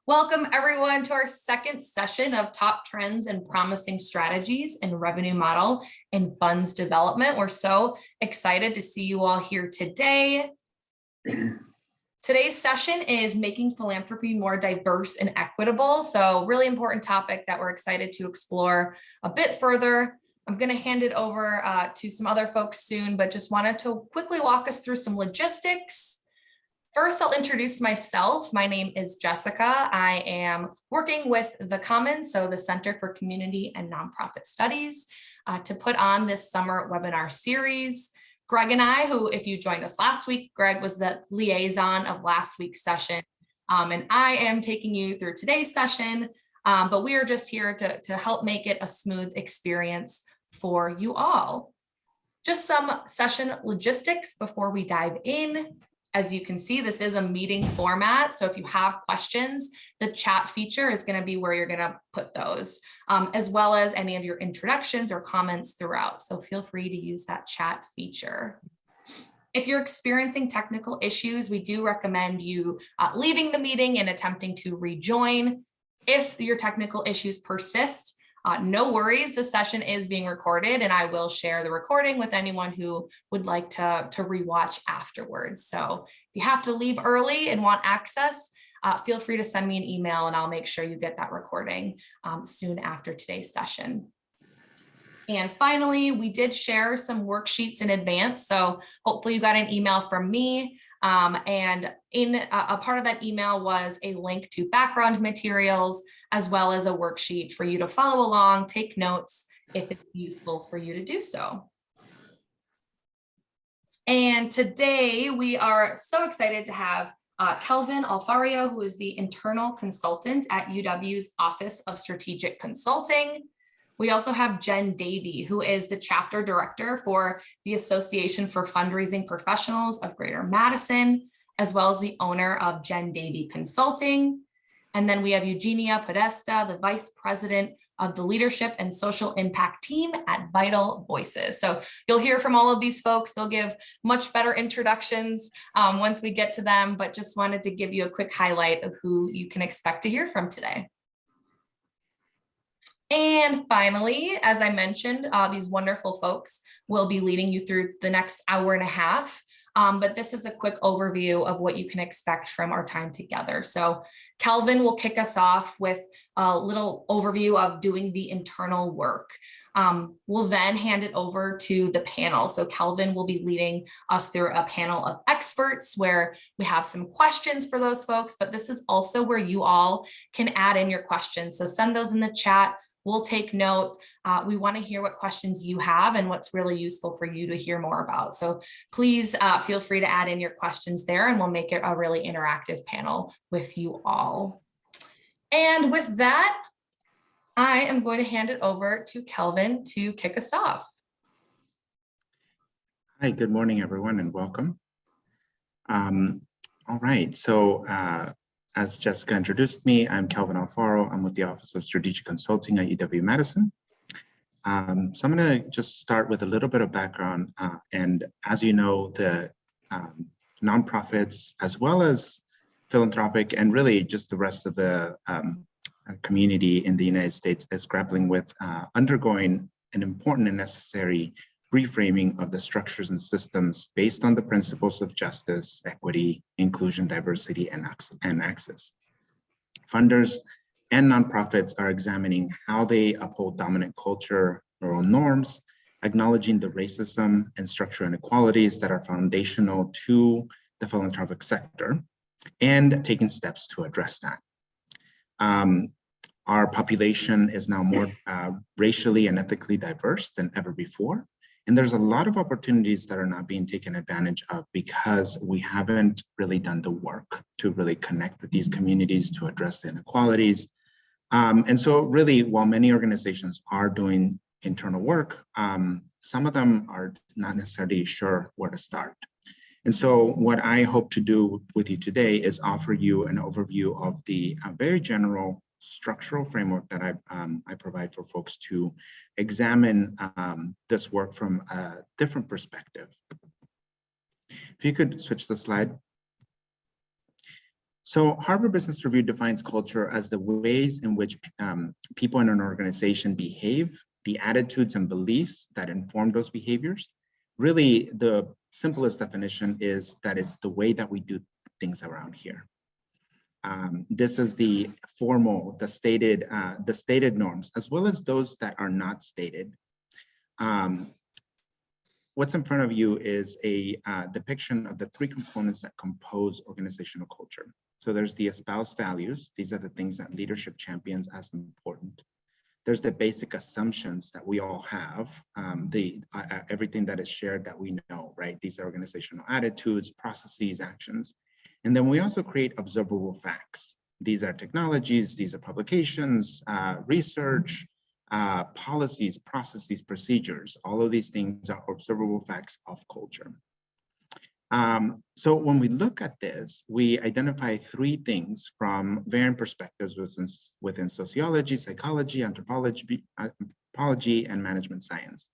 Welcome everyone to our second session of Top Trends and Promising Strategies in Revenue Model and Funds Development. We're so excited to see you all here today. Today's session is making philanthropy more diverse and equitable. So really important topic that we're excited to explore a bit further. I'm going to hand it over to some other folks soon, but just wanted to quickly walk us through some logistics. First, I'll introduce myself. My name is Jessica. I am working with the Commons, so the Center for Community and Nonprofit Studies, to put on this summer webinar series. Greg and I, who, if you joined us last week, Greg was the liaison of last week's session, and I am taking you through today's session, but we are just here to help make it a smooth experience for you all. Just some session logistics before we dive in. As you can see, this is a meeting format. So if you have questions, the chat feature is going to be where you're going to put those, as well as any of your introductions or comments throughout. So feel free to use that chat feature. If you're experiencing technical issues, we do recommend you leaving the meeting and attempting to rejoin. If your technical issues persist, no worries, the session is being recorded and I will share the recording with anyone who would like to rewatch afterwards. So if you have to leave early and want access, feel free to send me an email and I'll make sure you get that recording soon after today's session. And finally, we did share some worksheets in advance. So hopefully you got an email from me. And in a part of that email was a link to background materials, as well as a worksheet for you to follow along, take notes if it's useful for you to do so. And today we are so excited to have Kelvin Alfaro, who is the internal consultant at UW's Office of Strategic Consulting. We also have Jen Davey, who is the chapter director for the Association for Fundraising Professionals of Greater Madison, as well as the owner of Jen Davey Consulting. And then we have Eugenia Podestá, the vice president of the Leadership and Social Impact team at Vital Voices. So you'll hear from all of these folks. They'll give much better introductions once we get to them, but just wanted to give you a quick highlight of who you can expect to hear from today. And finally, as I mentioned, these wonderful folks will be leading you through the next hour and a half. But this is a quick overview of what you can expect from our time together. So Kelvin will kick us off with a little overview of doing the internal work. We'll then hand it over to the panel. So Kelvin will be leading us through a panel of experts where we have some questions for those folks, but this is also where you all can add in your questions. So send those in the chat. We'll take note. We want to hear what questions you have and what's really useful for you to hear more about. So please feel free to add in your questions there and we'll make it a really interactive panel with you all. And with that, I am going to hand it over to Kelvin to kick us off. Hi, good morning, everyone, and welcome. All right, so as Jessica introduced me, I'm Kelvin Alfaro. I'm with the Office of Strategic Consulting at UW-Madison. So I'm going to just start with a little bit of background. And as you know, the nonprofits, as well as philanthropic, and really just the rest of the community in the United States is grappling with undergoing an important and necessary reframing of the structures and systems based on the principles of justice, equity, inclusion, diversity, and access. Funders and nonprofits are examining how they uphold dominant culture or norms, acknowledging the racism and structural inequalities that are foundational to the philanthropic sector, and taking steps to address that. Our population is now more racially and ethically diverse than ever before. And there's a lot of opportunities that are not being taken advantage of because we haven't really done the work to really connect with these communities to address the inequalities. And so really, while many organizations are doing internal work, some of them are not necessarily sure where to start. And so what I hope to do with you today is offer you an overview of the very general structural framework that I provide for folks to examine this work from a different perspective. If you could switch the slide. So Harvard Business Review defines culture as the ways in which people in an organization behave, the attitudes and beliefs that inform those behaviors. Really, the simplest definition is that it's the way that we do things around here. This is the formal, the stated norms, as well as those that are not stated. What's in front of you is a depiction of the three components that compose organizational culture. So there's the espoused values. These are the things that leadership champions as important. There's the basic assumptions that we all have, everything that is shared that we know, right? These are organizational attitudes, processes, actions. And then we also create observable facts. These are technologies, these are publications, research, policies, processes, procedures. All of these things are observable facts of culture. So when we look at this, we identify three things from varying perspectives within sociology, psychology, anthropology, and management science.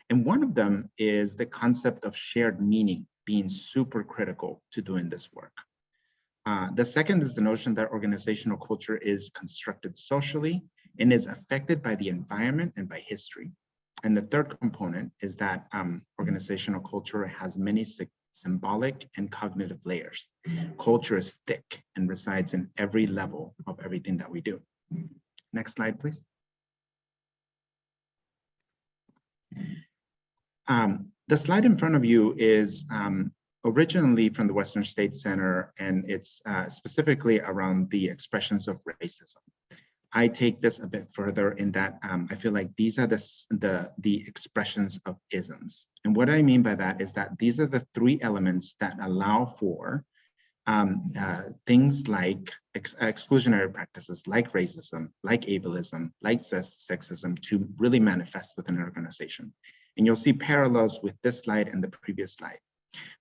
And one of them is the concept of shared meaning being super critical to doing this work. The second is the notion that organizational culture is constructed socially and is affected by the environment and by history. And the third component is that organizational culture has many symbolic and cognitive layers. Culture is thick and resides in every level of everything that we do. Next slide, please. The slide in front of you is originally from the Western State Center, and it's specifically around the expressions of racism. I take this a bit further in that I feel like these are the expressions of isms. And what I mean by that is that these are the three elements that allow for things like exclusionary practices, like racism, like ableism, like sexism to really manifest within an organization. And you'll see parallels with this slide and the previous slide.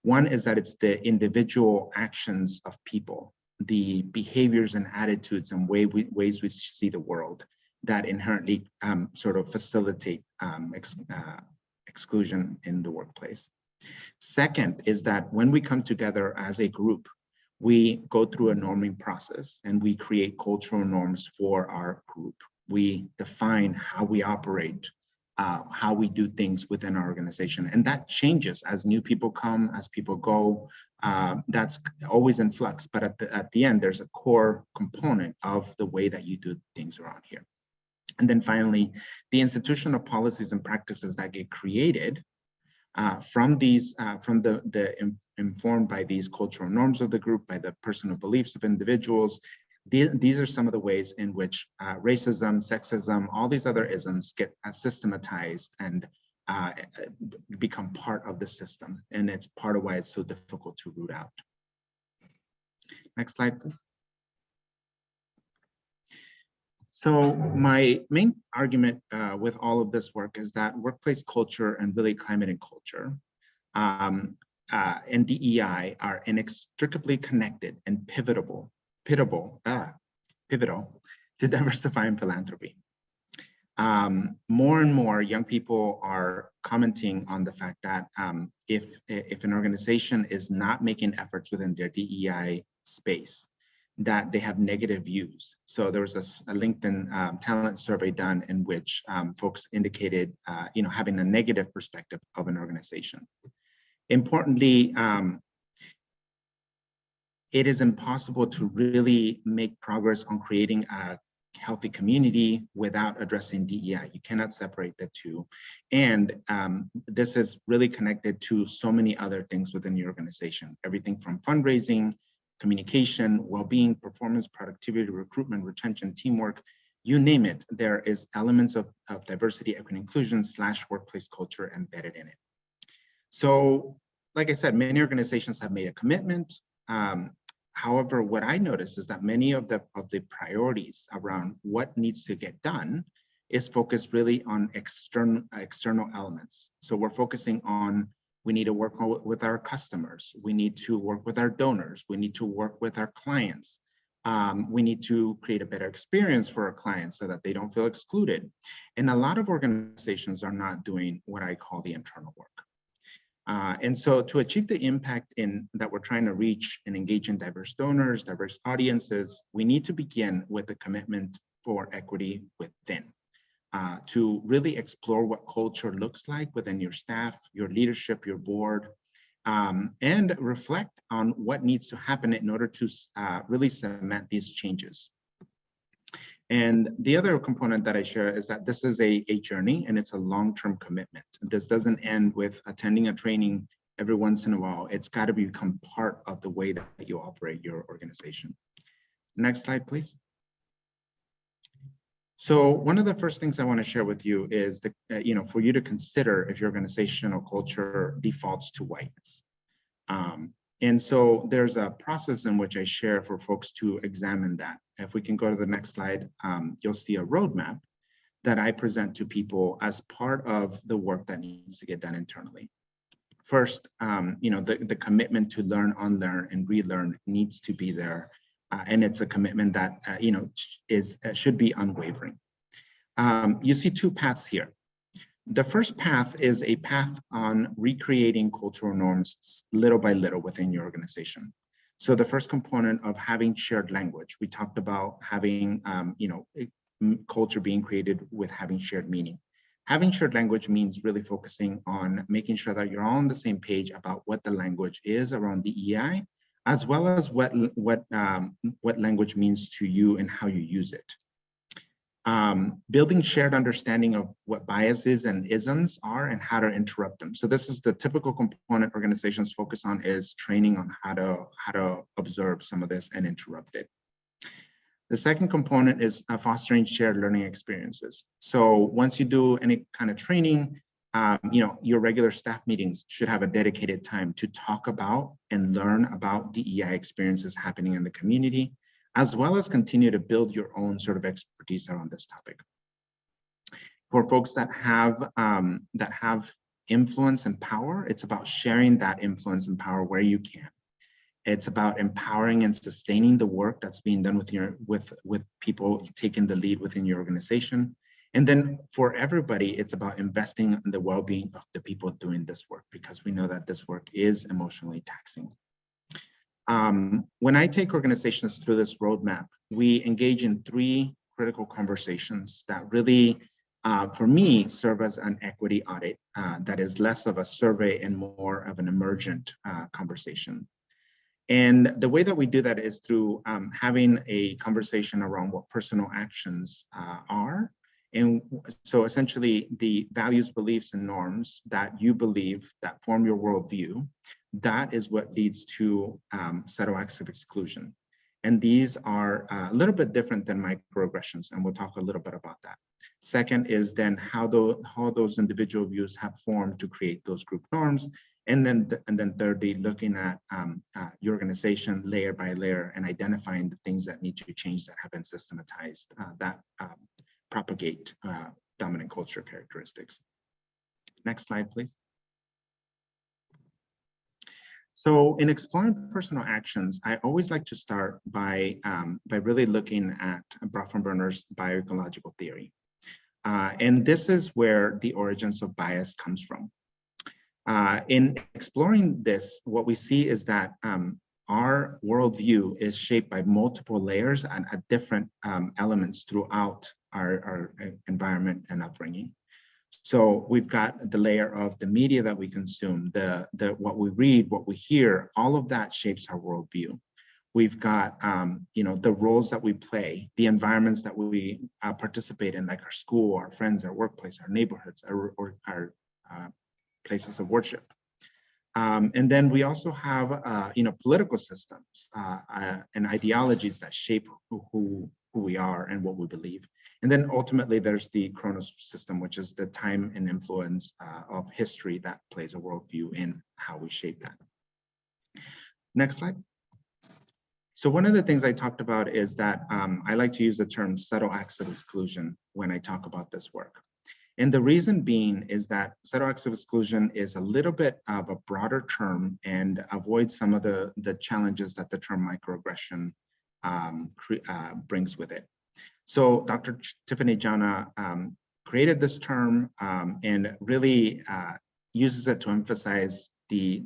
One is that it's the individual actions of people, the behaviors and attitudes and ways we see the world that inherently sort of facilitate exclusion in the workplace. Second is that when we come together as a group, we go through a norming process and we create cultural norms for our group. We define how we operate, how we do things within our organization. And that changes as new people come, as people go. That's always in flux, but at the end, there's a core component of the way that you do things around here. And then finally, the institutional policies and practices that get created informed by these cultural norms of the group, by the personal beliefs of individuals. These are some of the ways in which racism, sexism, all these other isms get systematized and become part of the system. And it's part of why it's so difficult to root out. Next slide, please. So my main argument with all of this work is that workplace culture and really climate and culture and DEI are inextricably connected and pivotal to diversifying philanthropy. More and more young people are commenting on the fact that if an organization is not making efforts within their DEI space, that they have negative views. So there was a LinkedIn talent survey done in which folks indicated, having a negative perspective of an organization. Importantly, it is impossible to really make progress on creating a healthy community without addressing DEI. You cannot separate the two. And this is really connected to so many other things within the organization, everything from fundraising, communication, well-being, performance, productivity, recruitment, retention, teamwork, you name it, there is elements of diversity, equity, inclusion / workplace culture embedded in it. So, like I said, many organizations have made a commitment. However, what I notice is that many of the priorities around what needs to get done is focused really on external elements. So we're focusing on, we need to work with our customers. We need to work with our donors. We need to work with our clients. We need to create a better experience for our clients so that they don't feel excluded. And a lot of organizations are not doing what I call the internal work. And so to achieve the impact that we're trying to reach and engage in diverse donors, diverse audiences, we need to begin with a commitment for equity within, to really explore what culture looks like within your staff, your leadership, your board, and reflect on what needs to happen in order to really cement these changes. And the other component that I share is that this is a journey and it's a long-term commitment. This doesn't end with attending a training every once in a while. It's got to become part of the way that you operate your organization. Next slide, please. So one of the first things I want to share with you is for you to consider if your organizational culture defaults to whiteness. And so there's a process in which I share for folks to examine that. If we can go to the next slide, you'll see a roadmap that I present to people as part of the work that needs to get done internally. First, the commitment to learn, unlearn, and relearn needs to be there. And it's a commitment that should be unwavering. You see two paths here. The first path is a path on recreating cultural norms little by little within your organization. So the first component of having shared language, we talked about having culture being created with having shared meaning. Having shared language means really focusing on making sure that you're all on the same page about what the language is around DEI, as well as what language means to you and how you use it. Building shared understanding of what biases and isms are and how to interrupt them. So this is the typical component organizations focus on, is training on how to observe some of this and interrupt it. The second component is fostering shared learning experiences. So once you do any kind of training, your regular staff meetings should have a dedicated time to talk about and learn about DEI experiences happening in the community, as well as continue to build your own sort of expertise around this topic. For folks that have influence and power, it's about sharing that influence and power where you can. It's about empowering and sustaining the work that's being done with people taking the lead within your organization. And then for everybody, it's about investing in the well-being of the people doing this work, because we know that this work is emotionally taxing. When I take organizations through this roadmap, we engage in 3 critical conversations that really, for me, serve as an equity audit that is less of a survey and more of an emergent conversation. And the way that we do that is through having a conversation around what personal actions are. And so essentially the values, beliefs, and norms that you believe that form your worldview, that is what leads to subtle acts of exclusion. And these are a little bit different than microaggressions, and we'll talk a little bit about that. Second is then how those individual views have formed to create those group norms. And then thirdly, looking at your organization layer by layer and identifying the things that need to change that have been systematized that propagate dominant culture characteristics. Next slide, please. So in exploring personal actions, I always like to start by really looking at Bronfenbrenner's bioecological theory. And this is where the origins of bias comes from. In exploring this, what we see is that our worldview is shaped by multiple layers and at different elements throughout our environment and upbringing. So we've got the layer of the media that we consume, what we read, what we hear, all of that shapes our worldview. We've got the roles that we play, the environments that we participate in, like our school, our friends, our workplace, our neighborhoods, our places of worship. And then we also have political systems and ideologies that shape who we are and what we believe. And then ultimately there's the Chronos system, which is the time and influence of history that plays a worldview in how we shape that. Next slide. So one of the things I talked about is that I like to use the term subtle acts of exclusion when I talk about this work. And the reason being is that subtle acts of exclusion is a little bit of a broader term and avoids some of the challenges that the term microaggression brings with it. So Dr. Tiffany Jana created this term and really uses it to emphasize the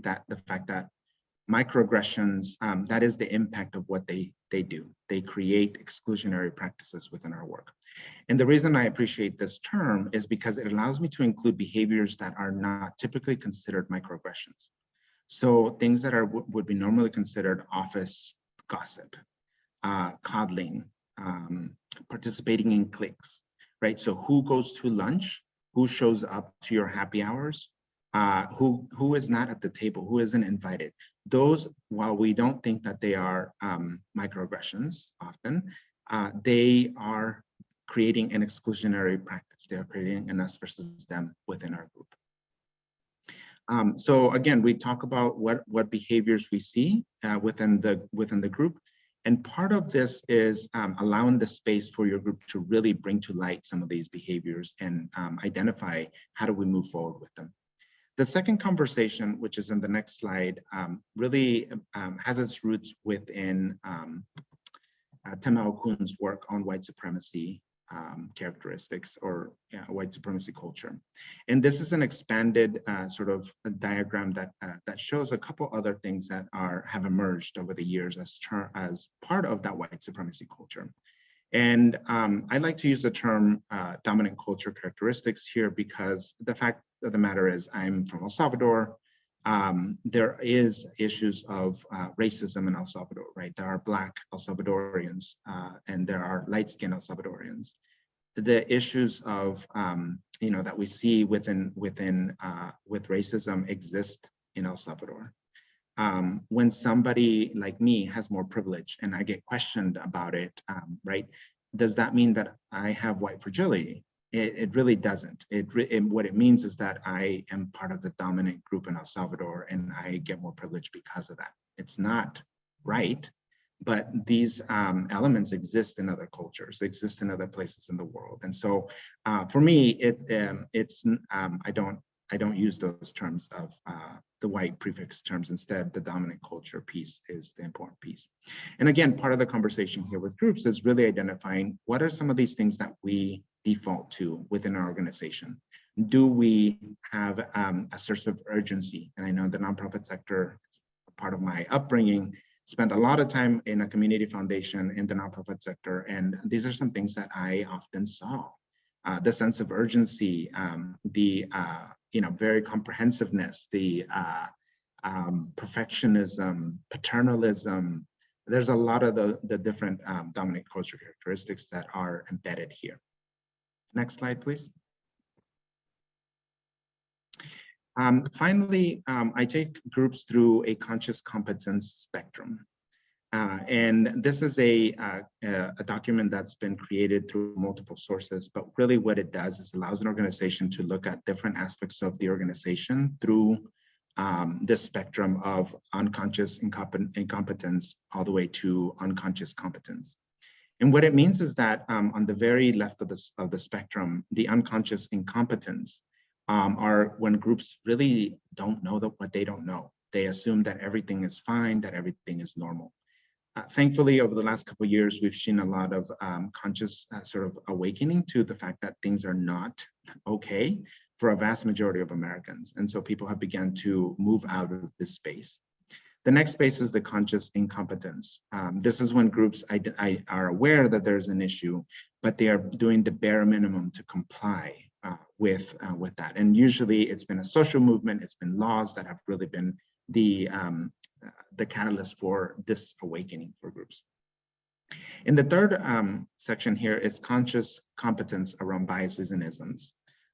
fact that microaggressions, that is the impact of what they do. They create exclusionary practices within our work. And the reason I appreciate this term is because it allows me to include behaviors that are not typically considered microaggressions. So things that would be normally considered office gossip, coddling, participating in cliques, right? So who goes to lunch, who shows up to your happy hours, who is not at the table, who isn't invited. Those, while we don't think that they are microaggressions often, they are creating an exclusionary practice. They are creating an us versus them within our group. So again, we talk about what behaviors we see within the group. And part of this is allowing the space for your group to really bring to light some of these behaviors and identify how do we move forward with them. The second conversation, which is in the next slide, really has its roots within Tamao Kun's work on white supremacy characteristics or white supremacy culture. And this is an expanded sort of a diagram that shows a couple other things that have emerged over the years as part of that white supremacy culture. And I like to use the term dominant culture characteristics here because the fact of the matter is I'm from El Salvador. There is issues of racism in El Salvador, right? There are Black El Salvadorians and there are light-skinned El Salvadorians. The issues of, that we see with racism exist in El Salvador. When somebody like me has more privilege and I get questioned about it, right? Does that mean that I have white fragility? It really doesn't. What it means is that I am part of the dominant group in El Salvador and I get more privilege because of that. It's not right, but these elements exist in other cultures, exist in other places in the world. And so for me, I don't use those terms of the white prefix terms. Instead, the dominant culture piece is the important piece. And again, part of the conversation here with groups is really identifying what are some of these things that we default to within our organization. Do we have a source of urgency? And I know the nonprofit sector, part of my upbringing, spent a lot of time in a community foundation in the nonprofit sector. And these are some things that I often saw. The sense of urgency, the very comprehensiveness, the perfectionism, paternalism. There's a lot of the different dominant culture characteristics that are embedded here. Next slide, please. Finally, I take groups through a conscious competence spectrum. And this is a document that's been created through multiple sources, but really what it does is allows an organization to look at different aspects of the organization through this spectrum of unconscious incompetence all the way to unconscious competence. And what it means is that on the very left of the spectrum, the unconscious incompetence are when groups really don't know what they don't know. They assume that everything is fine, that everything is normal. Thankfully, over the last couple of years, we've seen a lot of conscious sort of awakening to the fact that things are not okay for a vast majority of Americans. And so people have begun to move out of this space. The next space is the conscious incompetence. This is when groups are aware that there's an issue, but they are doing the bare minimum to comply with that. And usually it's been a social movement, it's been laws that have really been the catalyst for this awakening for groups. In the third section here is conscious competence around biases and isms.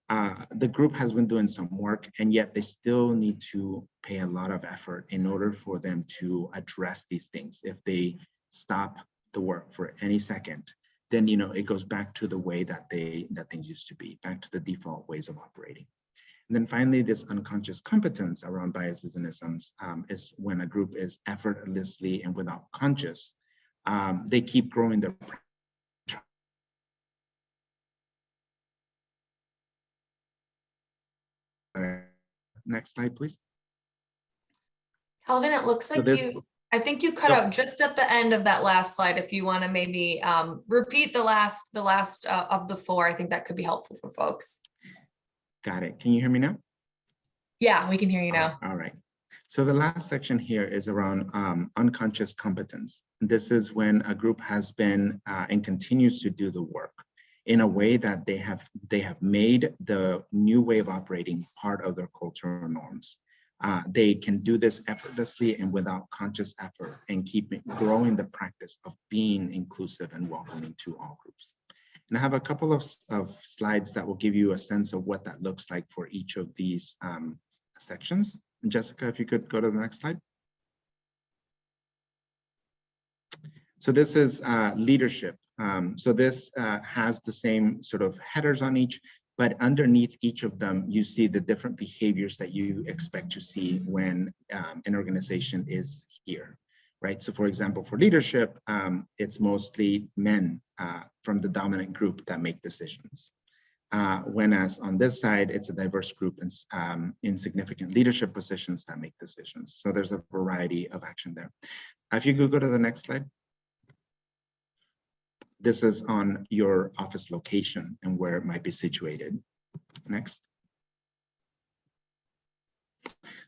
The group has been doing some work, and yet they still need to pay a lot of effort in order for them to address these things. If they stop the work for any second, then it goes back to the way that things used to be, back to the default ways of operating. And then finally, this unconscious competence around biases and isms is when a group is effortlessly and without conscious, they keep growing their next slide, please. Kelvin, it looks like I think you cut out just at the end of that last slide. If you want to maybe repeat the last of the four, I think that could be helpful for folks. Got it. Can you hear me now? Yeah, we can hear you now. All right. So the last section here is around unconscious competence. This is when a group has been and continues to do the work in a way that they have made the new way of operating part of their cultural norms. They can do this effortlessly and without conscious effort and keep growing the practice of being inclusive and welcoming to all groups. And I have a couple of slides that will give you a sense of what that looks like for each of these sections. Jessica, if you could go to the next slide. So this is leadership. So this has the same sort of headers on each, but underneath each of them, you see the different behaviors that you expect to see when an organization is here, right? So for example, for leadership, it's mostly men from the dominant group that make decisions. Whereas on this side, it's a diverse group in significant leadership positions that make decisions. So there's a variety of action there. If you could go to the next slide. This is on your office location and where it might be situated. Next.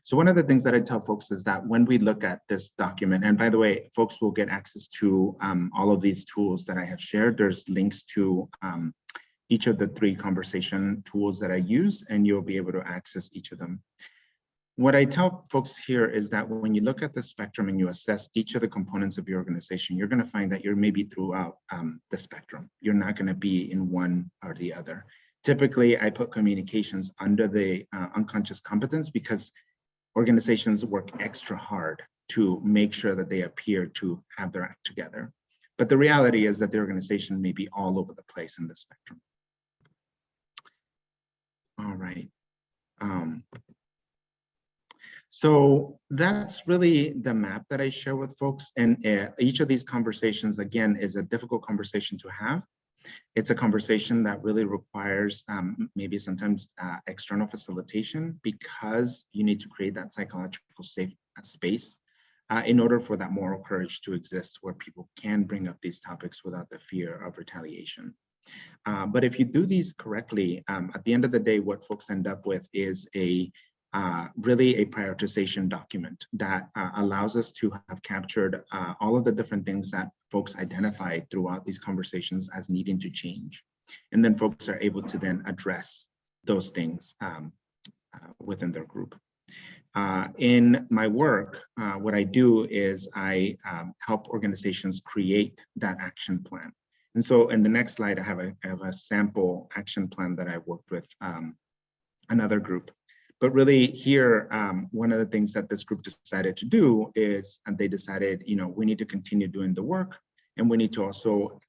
So one of the things that I tell folks is that when we look at this document, and by the way, folks will get access to all of these tools that I have shared. There's links to each of the 3 conversation tools that I use, and you'll be able to access each of them. What I tell folks here is that when you look at the spectrum and you assess each of the components of your organization, you're going to find that you're maybe throughout the spectrum. You're not going to be in one or the other. Typically, I put communications under the unconscious competence because organizations work extra hard to make sure that they appear to have their act together. But the reality is that the organization may be all over the place in the spectrum. All right. So that's really the map that I share with folks. And each of these conversations, again, is a difficult conversation to have. It's a conversation that really requires maybe sometimes external facilitation because you need to create that psychological safe space in order for that moral courage to exist where people can bring up these topics without the fear of retaliation. But if you do these correctly, at the end of the day, what folks end up with is really a prioritization document that allows us to have captured all of the different things that folks identified throughout these conversations as needing to change. And then folks are able to then address those things within their group. In my work, what I do is I help organizations create that action plan. And so in the next slide, I have a sample action plan that I worked with another group. But really here, one of the things that this group decided to do is, and they decided, we need to continue doing the work, and we need to also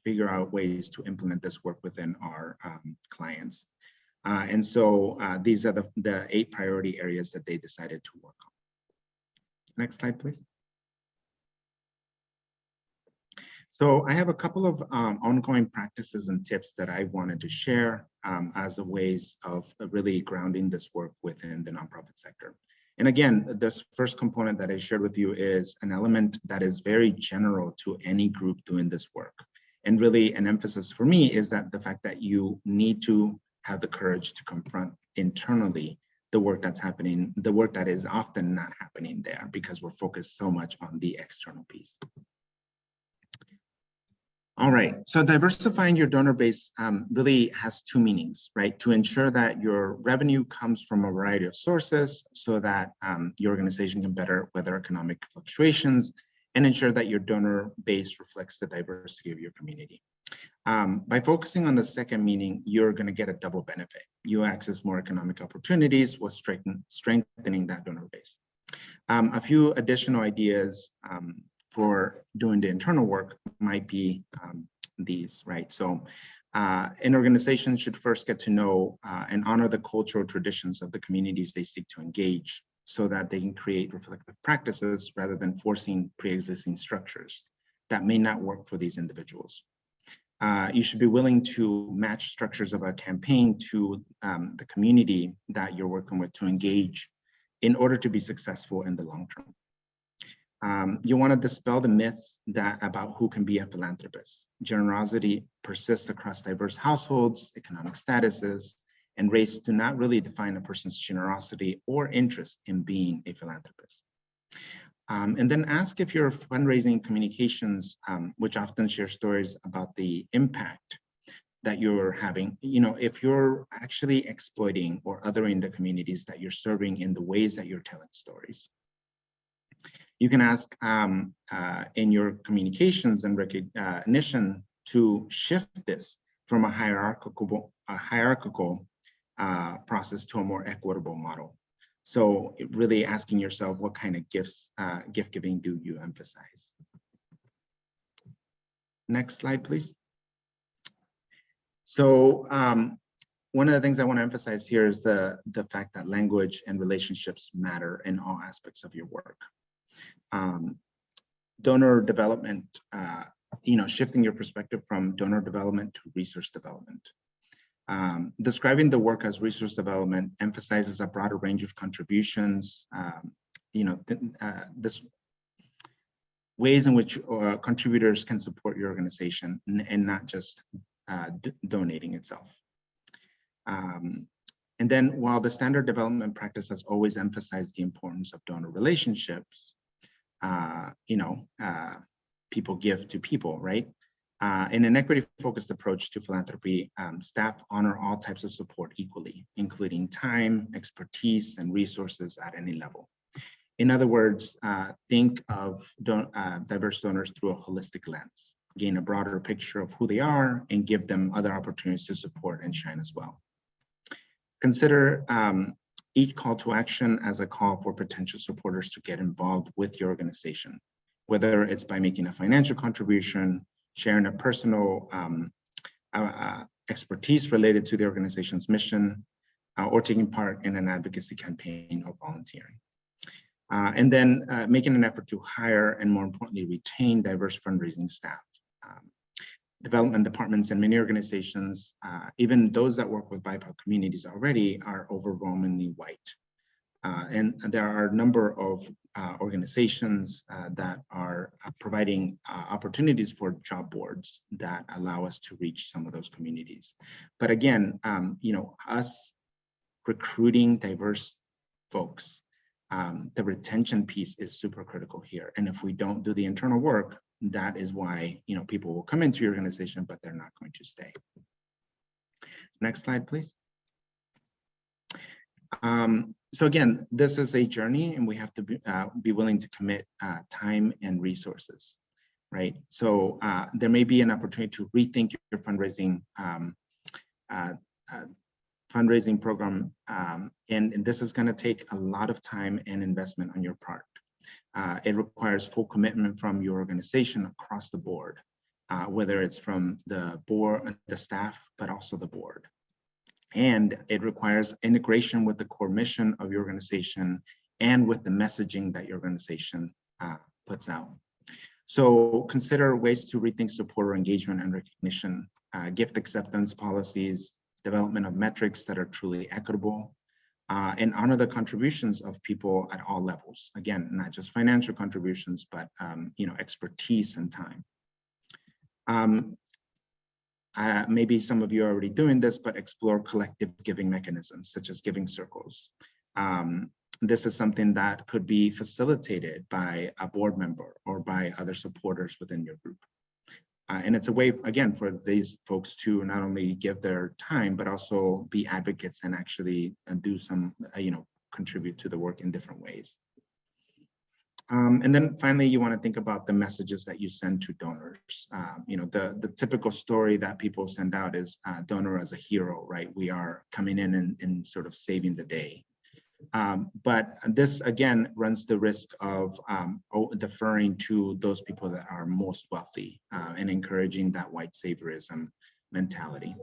figure out ways to implement this work within our clients. And so these are the 8 priority areas that they decided to work on. Next slide, please. So I have a couple of ongoing practices and tips that I wanted to share as a ways of really grounding this work within the nonprofit sector. And again, this first component that I shared with you is an element that is very general to any group doing this work. And really an emphasis for me is that the fact that you need to have the courage to confront internally the work that's happening, the work that is often not happening there because we're focused so much on the external piece. All right, so diversifying your donor base really has 2 meanings, right? To ensure that your revenue comes from a variety of sources so that your organization can better weather economic fluctuations and ensure that your donor base reflects the diversity of your community. By focusing on the second meaning, you're going to get a double benefit. You access more economic opportunities while strengthening that donor base. A few additional ideas for doing the internal work might be these, right? So an organization should first get to know and honor the cultural traditions of the communities they seek to engage so that they can create reflective practices rather than forcing pre-existing structures that may not work for these individuals. You should be willing to match structures of a campaign to the community that you're working with to engage in order to be successful in the long term. You want to dispel the myths about who can be a philanthropist. Generosity persists across diverse households, economic statuses, And race do not really define a person's generosity or interest in being a philanthropist. And then ask if your fundraising communications, which often share stories about the impact that you're having, if you're actually exploiting or othering the communities that you're serving in the ways that you're telling stories. You can ask in your communications and recognition to shift this from a hierarchical process to a more equitable model. So really asking yourself, what kind of gift giving do you emphasize? Next slide, please. So one of the things I want to emphasize here is the fact that language and relationships matter in all aspects of your work. Donor development, shifting your perspective from donor development to resource development. Describing the work as resource development emphasizes a broader range of contributions, this ways in which contributors can support your organization and not just donating itself. And then while the standard development practice has always emphasized the importance of donor relationships, people give to people, right? In an equity-focused approach to philanthropy, staff honor all types of support equally, including time, expertise, and resources at any level. In other words, think of diverse donors through a holistic lens, gain a broader picture of who they are, and give them other opportunities to support and shine as well. Consider each call to action as a call for potential supporters to get involved with your organization, whether it's by making a financial contribution, sharing a personal expertise related to the organization's mission, or taking part in an advocacy campaign or volunteering. And then making an effort to hire and, more importantly, retain diverse fundraising staff. Development departments in many organizations, even those that work with BIPOC communities already, are overwhelmingly white. And there are a number of organizations that are providing opportunities for job boards that allow us to reach some of those communities. But again, us recruiting diverse folks, the retention piece is super critical here. And if we don't do the internal work, that is why people will come into your organization, but they're not going to stay. Next slide, please. So again, this is a journey, and we have to be willing to commit time and resources, right? So there may be an opportunity to rethink your fundraising program, and this is going to take a lot of time and investment on your part. It requires full commitment from your organization across the board, whether it's from the board, the staff, but also the board. And it requires integration with the core mission of your organization and with the messaging that your organization puts out. So consider ways to rethink supporter engagement and recognition, gift acceptance policies, development of metrics that are truly equitable, and honor the contributions of people at all levels. Again, not just financial contributions, but expertise and time. Maybe some of you are already doing this, but explore collective giving mechanisms, such as giving circles. This is something that could be facilitated by a board member or by other supporters within your group. And it's a way, again, for these folks to not only give their time, but also be advocates and actually do some, contribute to the work in different ways. And then finally, you want to think about the messages that you send to donors. The typical story that people send out is donor as a hero, right? We are coming in and sort of saving the day. But this, again, runs the risk of deferring to those people that are most wealthy and encouraging that white saviorism mentality.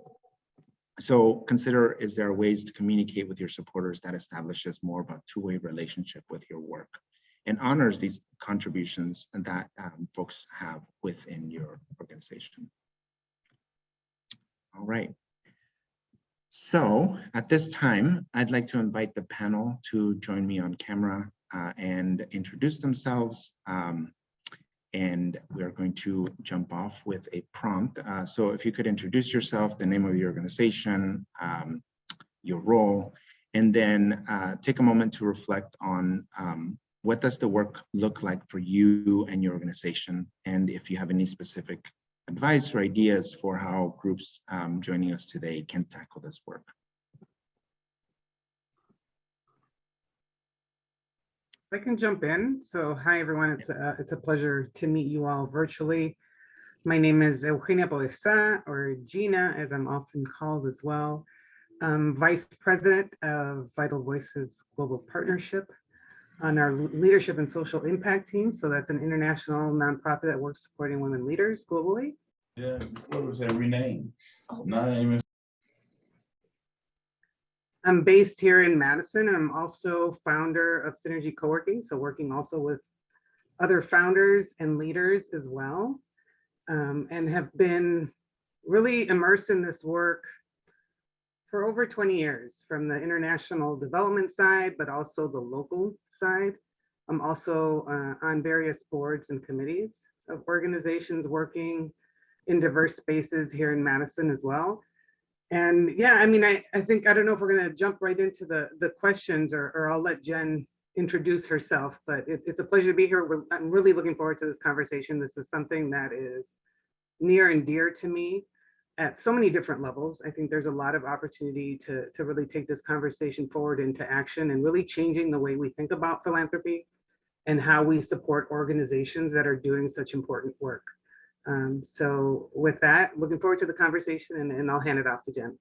So consider, is there ways to communicate with your supporters that establishes more of a two-way relationship with your work and honors these contributions that folks have within your organization? All right. So at this time, I'd like to invite the panel to join me on camera and introduce themselves. And we're going to jump off with a prompt. So if you could introduce yourself, the name of your organization, your role, and then take a moment to reflect on what does the work look like for you and your organization, and if you have any specific advice or ideas for how groups joining us today can tackle this work. I can jump in. So hi, everyone. It's a pleasure to meet you all virtually. My name is Eugenia Podestá, or Gina, as I'm often called as well. I'm Vice President of Vital Voices Global Partnership on our Leadership and Social Impact team. So that's an international nonprofit that works supporting women leaders globally. Yeah, what was that renamed? Name is. I'm based here in Madison, and I'm also founder of Synergy Co-working, so working also with other founders and leaders as well, and have been really immersed in this work for over 20 years, from the international development side, but also the local side. I'm also on various boards and committees of organizations working in diverse spaces here in Madison as well. And yeah, I mean, I think, I don't know if we're going to jump right into the questions, or I'll let Jen introduce herself, but it's a pleasure to be here. I'm really looking forward to this conversation. This is something that is near and dear to me at so many different levels. I think there's a lot of opportunity to really take this conversation forward into action and really changing the way we think about philanthropy and how we support organizations that are doing such important work. So with that, looking forward to the conversation, and I'll hand it off to Jen.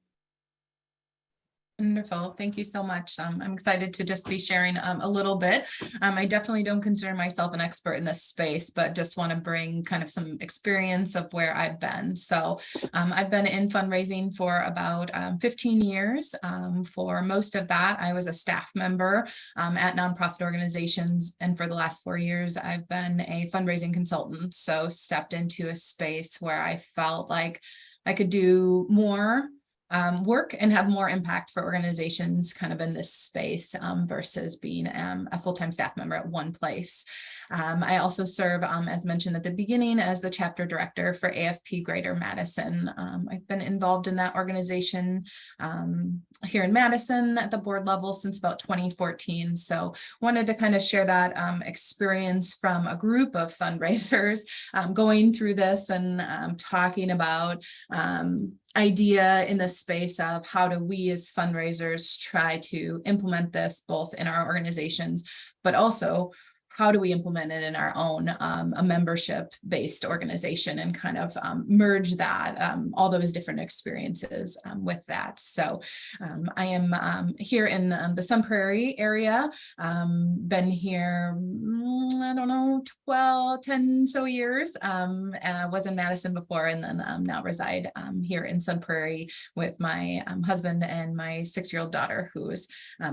Wonderful. Thank you so much. I'm excited to just be sharing a little bit. I definitely don't consider myself an expert in this space, but just want to bring kind of some experience of where I've been. So I've been in fundraising for about 15 years. For most of that, I was a staff member at nonprofit organizations. And for the last 4 years, I've been a fundraising consultant. So stepped into a space where I felt like I could do more work and have more impact for organizations kind of in this space versus being a full-time staff member at one place. I also serve, as mentioned at the beginning, as the chapter director for AFP Greater Madison. I've been involved in that organization here in Madison at the board level since about 2014. So wanted to kind of share that experience from a group of fundraisers going through this and talking about idea in the space of how do we as fundraisers try to implement this both in our organizations, but also how do we implement it in our own a membership-based organization and kind of merge that, all those different experiences with that. So I am here in the Sun Prairie area, been here, I don't know, 10 so years. I was in Madison before, and then now reside here in Sun Prairie with my husband and my 6-year-old daughter, who is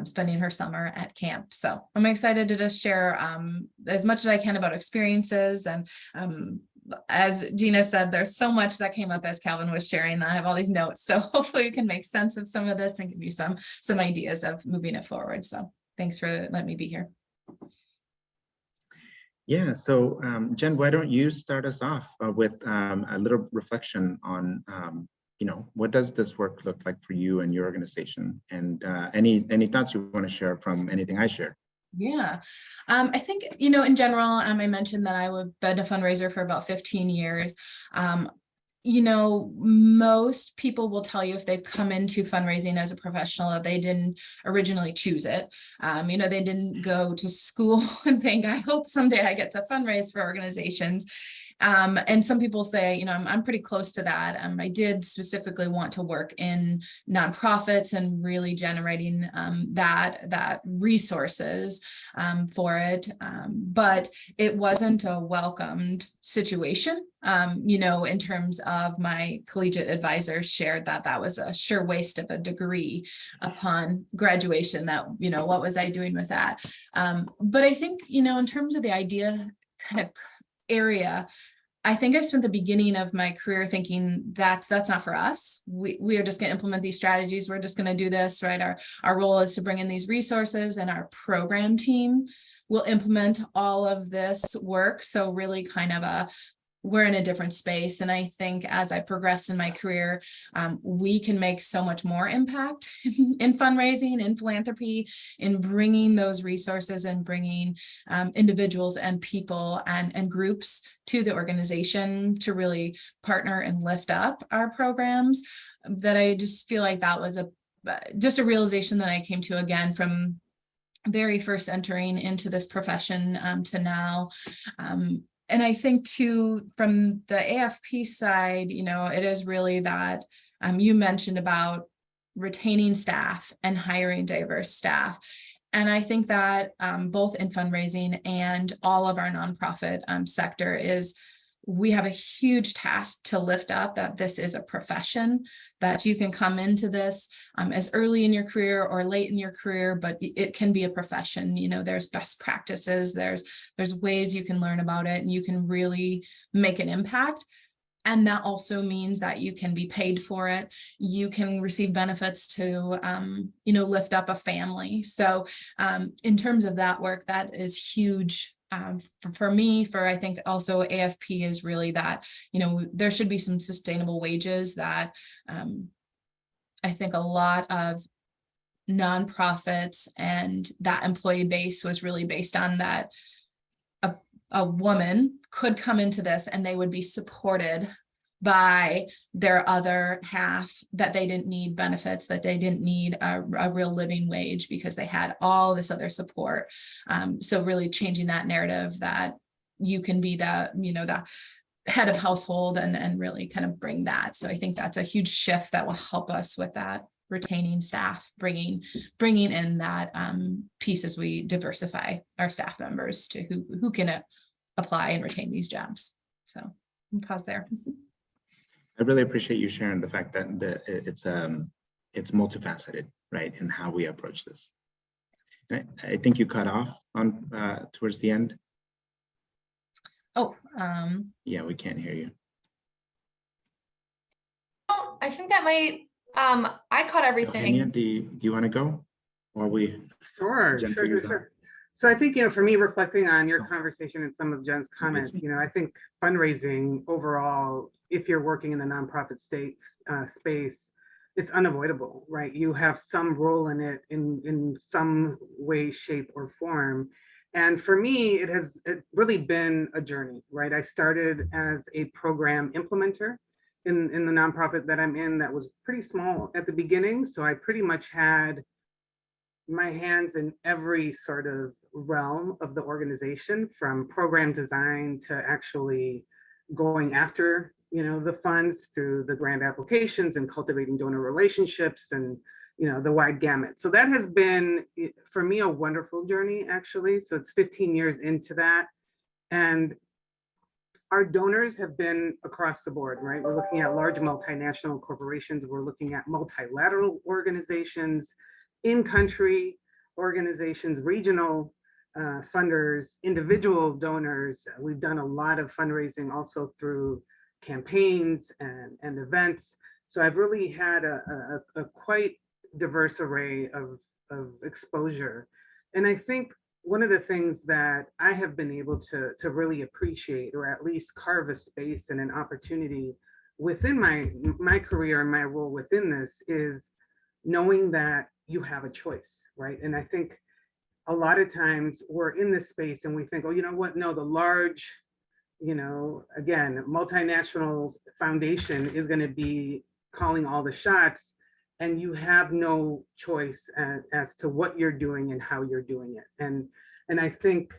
spending her summer at camp. So I'm excited to just share as much as I can about experiences. And as Gina said, there's so much that came up as Kelvin was sharing. I have all these notes, so hopefully we can make sense of some of this and give you some ideas of moving it forward. So thanks for letting me be here. Yeah, so Jen, why don't you start us off with a little reflection on what does this work look like for you and your organization, and any thoughts you want to share from anything I shared? Yeah, I think, in general, I mentioned that I would been a fundraiser for about 15 years. Most people will tell you if they've come into fundraising as a professional that they didn't originally choose it. They didn't go to school and think, I hope someday I get to fundraise for organizations. And some people say, I'm pretty close to that. I did specifically want to work in nonprofits and really generating that resources for it. But it wasn't a welcomed situation. In terms of my collegiate advisors shared that was a sure waste of a degree upon graduation, that, what was I doing with that? But I think, in terms of the idea kind of area, I think I spent the beginning of my career thinking that's not for us. We are just going to implement these strategies. We're just going to do this, right? Our role is to bring in these resources, and our program team will implement all of this work. So really kind of a we're in a different space. And I think as I progressed in my career, we can make so much more impact in fundraising, in philanthropy, in bringing those resources and bringing individuals and people and groups to the organization to really partner and lift up our programs. That I just feel like that was just a realization that I came to again from very first entering into this profession to now. And I think too, from the AFP side, it is really that you mentioned about retaining staff and hiring diverse staff. And I think that both in fundraising and all of our nonprofit sector we have a huge task to lift up that this is a profession, that you can come into this as early in your career or late in your career, but it can be a profession. There's best practices, there's ways you can learn about it and you can really make an impact. And that also means that you can be paid for it. You can receive benefits to, lift up a family. So in terms of that work, that is huge. For me, I think also AFP is really that, there should be some sustainable wages that I think a lot of nonprofits and that employee base was really based on that a woman could come into this and they would be supported by their other half, that they didn't need benefits, that they didn't need a real living wage because they had all this other support. So really changing that narrative that you can be the head of household and really kind of bring that. So I think that's a huge shift that will help us with that, retaining staff, bringing in that piece as we diversify our staff members to who can apply and retain these jobs. So I'll pause there. I really appreciate you sharing the fact that it's multifaceted, right, in how we approach this. I think you cut off on towards the end. Oh, yeah, we can't hear you. Oh, I think that might. I caught everything. Eugenia, do you want to go, or we? Sure. So I think, for me, reflecting on your conversation and some of Jen's comments, I think fundraising overall, if you're working in the nonprofit space, it's unavoidable, right? You have some role in it in some way, shape, or form. And for me, it really been a journey, right? I started as a program implementer in the nonprofit that I'm in that was pretty small at the beginning. So I pretty much had my hands in every sort of realm of the organization, from program design to actually going after, the funds through the grant applications and cultivating donor relationships and, the wide gamut. So that has been, for me, a wonderful journey, actually. So it's 15 years into that. And our donors have been across the board, right? We're looking at large multinational corporations. We're looking at multilateral organizations, in-country organizations, regional funders, individual donors. We've done a lot of fundraising also through campaigns and events. So I've really had a quite diverse array of exposure. And I think one of the things that I have been able to really appreciate, or at least carve a space and an opportunity within my career and my role within this, is knowing that you have a choice, right? And I think a lot of times we're in this space and we think, oh, you know what? No, the large, again, multinational foundation is going to be calling all the shots, and you have no choice as to what you're doing and how you're doing it. And I think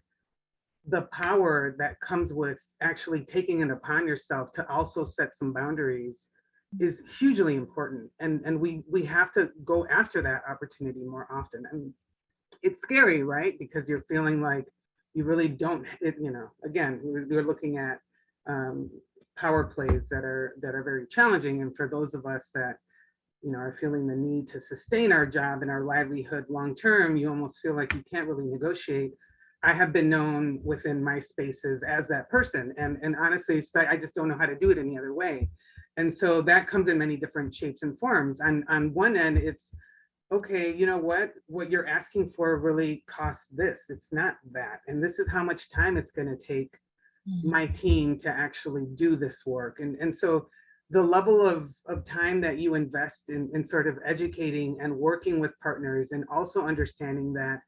the power that comes with actually taking it upon yourself to also set some boundaries is hugely important. And we have to go after that opportunity more often. And it's scary, right? Because you're feeling like you really don't, again, we're looking at power plays that are very challenging. And for those of us that, are feeling the need to sustain our job and our livelihood long-term, you almost feel like you can't really negotiate. I have been known within my spaces as that person. And honestly, I just don't know how to do it any other way. And so that comes in many different shapes and forms. On one end, it's, okay, you know what you're asking for really costs this. It's not that. And this is how much time it's going to take my team to actually do this work. And so the level of time that you invest in sort of educating and working with partners, and also understanding that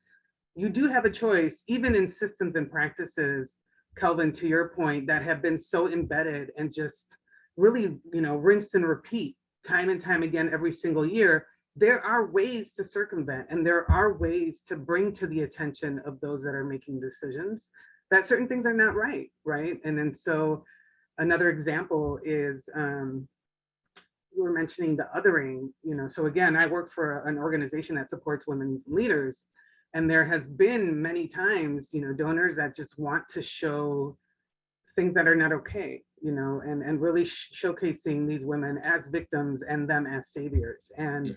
you do have a choice, even in systems and practices, Kelvin, to your point, that have been so embedded and just really, rinse and repeat time and time again every single year. There are ways to circumvent, and there are ways to bring to the attention of those that are making decisions that certain things are not right, right? And then so another example is, you were mentioning the othering, so again, I work for an organization that supports women leaders, and there has been many times, donors that just want to show things that are not okay, and really showcasing these women as victims and them as saviors. And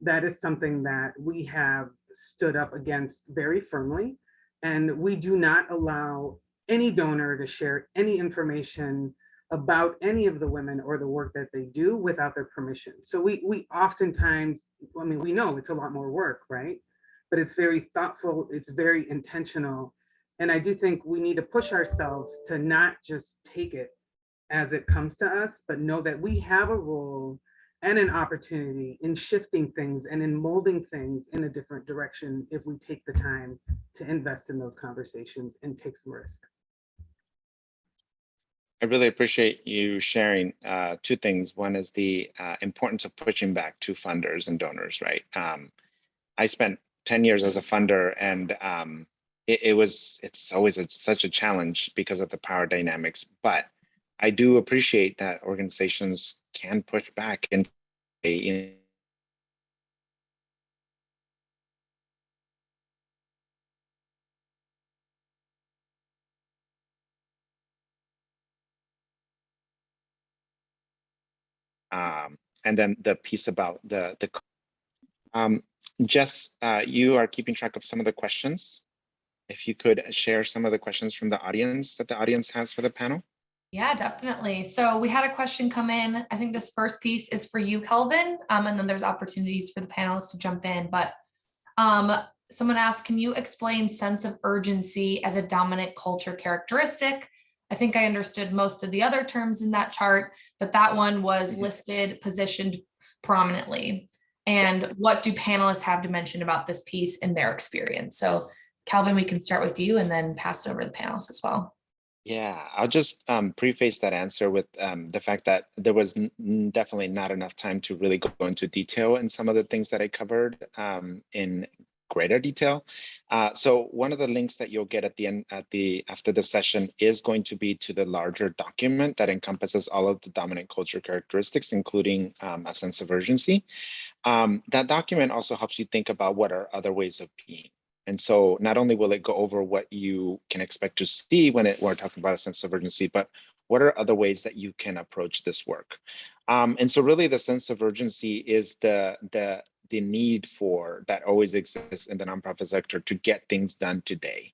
that is something that we have stood up against very firmly. And we do not allow any donor to share any information about any of the women or the work that they do without their permission. So we oftentimes, we know it's a lot more work, right? But it's very thoughtful, it's very intentional. And I do think we need to push ourselves to not just take it as it comes to us, but know that we have a role and an opportunity in shifting things and in molding things in a different direction if we take the time to invest in those conversations and take some risk. I really appreciate you sharing two things. One is the importance of pushing back to funders and donors, right? I spent 10 years as a funder, and it's always such a challenge because of the power dynamics, but I do appreciate that organizations can push back and and then the piece about Jess, you are keeping track of some of the questions. If you could share some of the questions from the audience that the audience has for the panel. Yeah, definitely. So we had a question come in. I think this first piece is for you, Kelvin, and then there's opportunities for the panelists to jump in. But someone asked, can you explain sense of urgency as a dominant culture characteristic? I think I understood most of the other terms in that chart, but that one was listed, positioned prominently. And what do panelists have to mention about this piece in their experience? So Kelvin, we can start with you and then pass it over to the panelists as well. Yeah, I'll just preface that answer with the fact that there was definitely not enough time to really go into detail in some of the things that I covered in greater detail. So one of the links that you'll get at the end, after the session, is going to be to the larger document that encompasses all of the dominant culture characteristics, including a sense of urgency. That document also helps you think about what are other ways of being. And so not only will it go over what you can expect to see when we're talking about a sense of urgency, but what are other ways that you can approach this work? And so really the sense of urgency is the need for that always exists in the nonprofit sector to get things done today.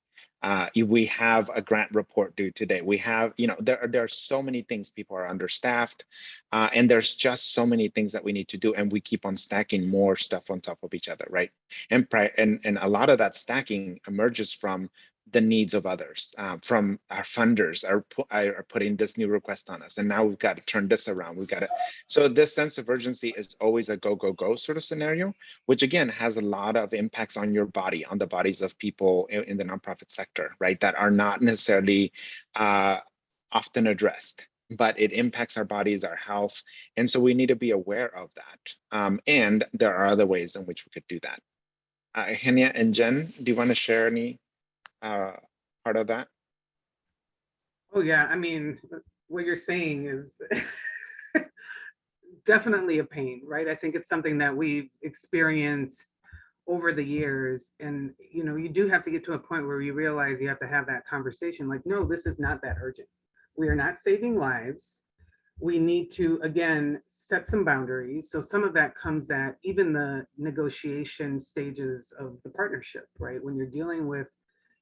We have a grant report due today. We have, there are so many things. People are understaffed, and there's just so many things that we need to do, and we keep on stacking more stuff on top of each other, right? And a lot of that stacking emerges from the needs of others, from our funders are putting this new request on us, and now we've got to turn this around. We've got to. So this sense of urgency is always a go, go, go sort of scenario, which again has a lot of impacts on your body, on the bodies of people in the nonprofit sector, right? That are not necessarily often addressed, but it impacts our bodies, our health, and so we need to be aware of that. And there are other ways in which we could do that. Eugenia and Jen, do you want to share any part of that? Oh yeah, what you're saying is definitely a pain, right? I think it's something that we've experienced over the years, and you do have to get to a point where you realize you have to have that conversation, like, no, this is not that urgent. We are not saving lives. We need to, again, set some boundaries. So some of that comes at even the negotiation stages of the partnership, right? When you're dealing with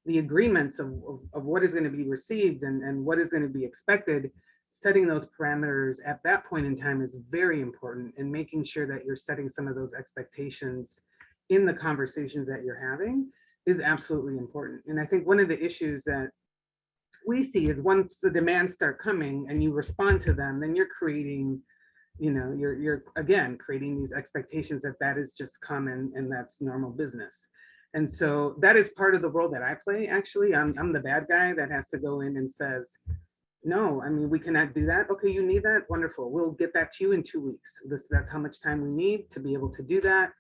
the agreements of what is going to be received and what is going to be expected, setting those parameters at that point in time is very important, and making sure that you're setting some of those expectations in the conversations that you're having is absolutely important. And I think one of the issues that we see is once the demands start coming and you respond to them, then you're creating, you're again creating these expectations that is just common and that's normal business. And so that is part of the role that I play. Actually, I'm the bad guy that has to go in and says, no, I mean, we cannot do that. Okay, you need that. Wonderful. We'll get that to you in 2 weeks. That's how much time we need to be able to do that.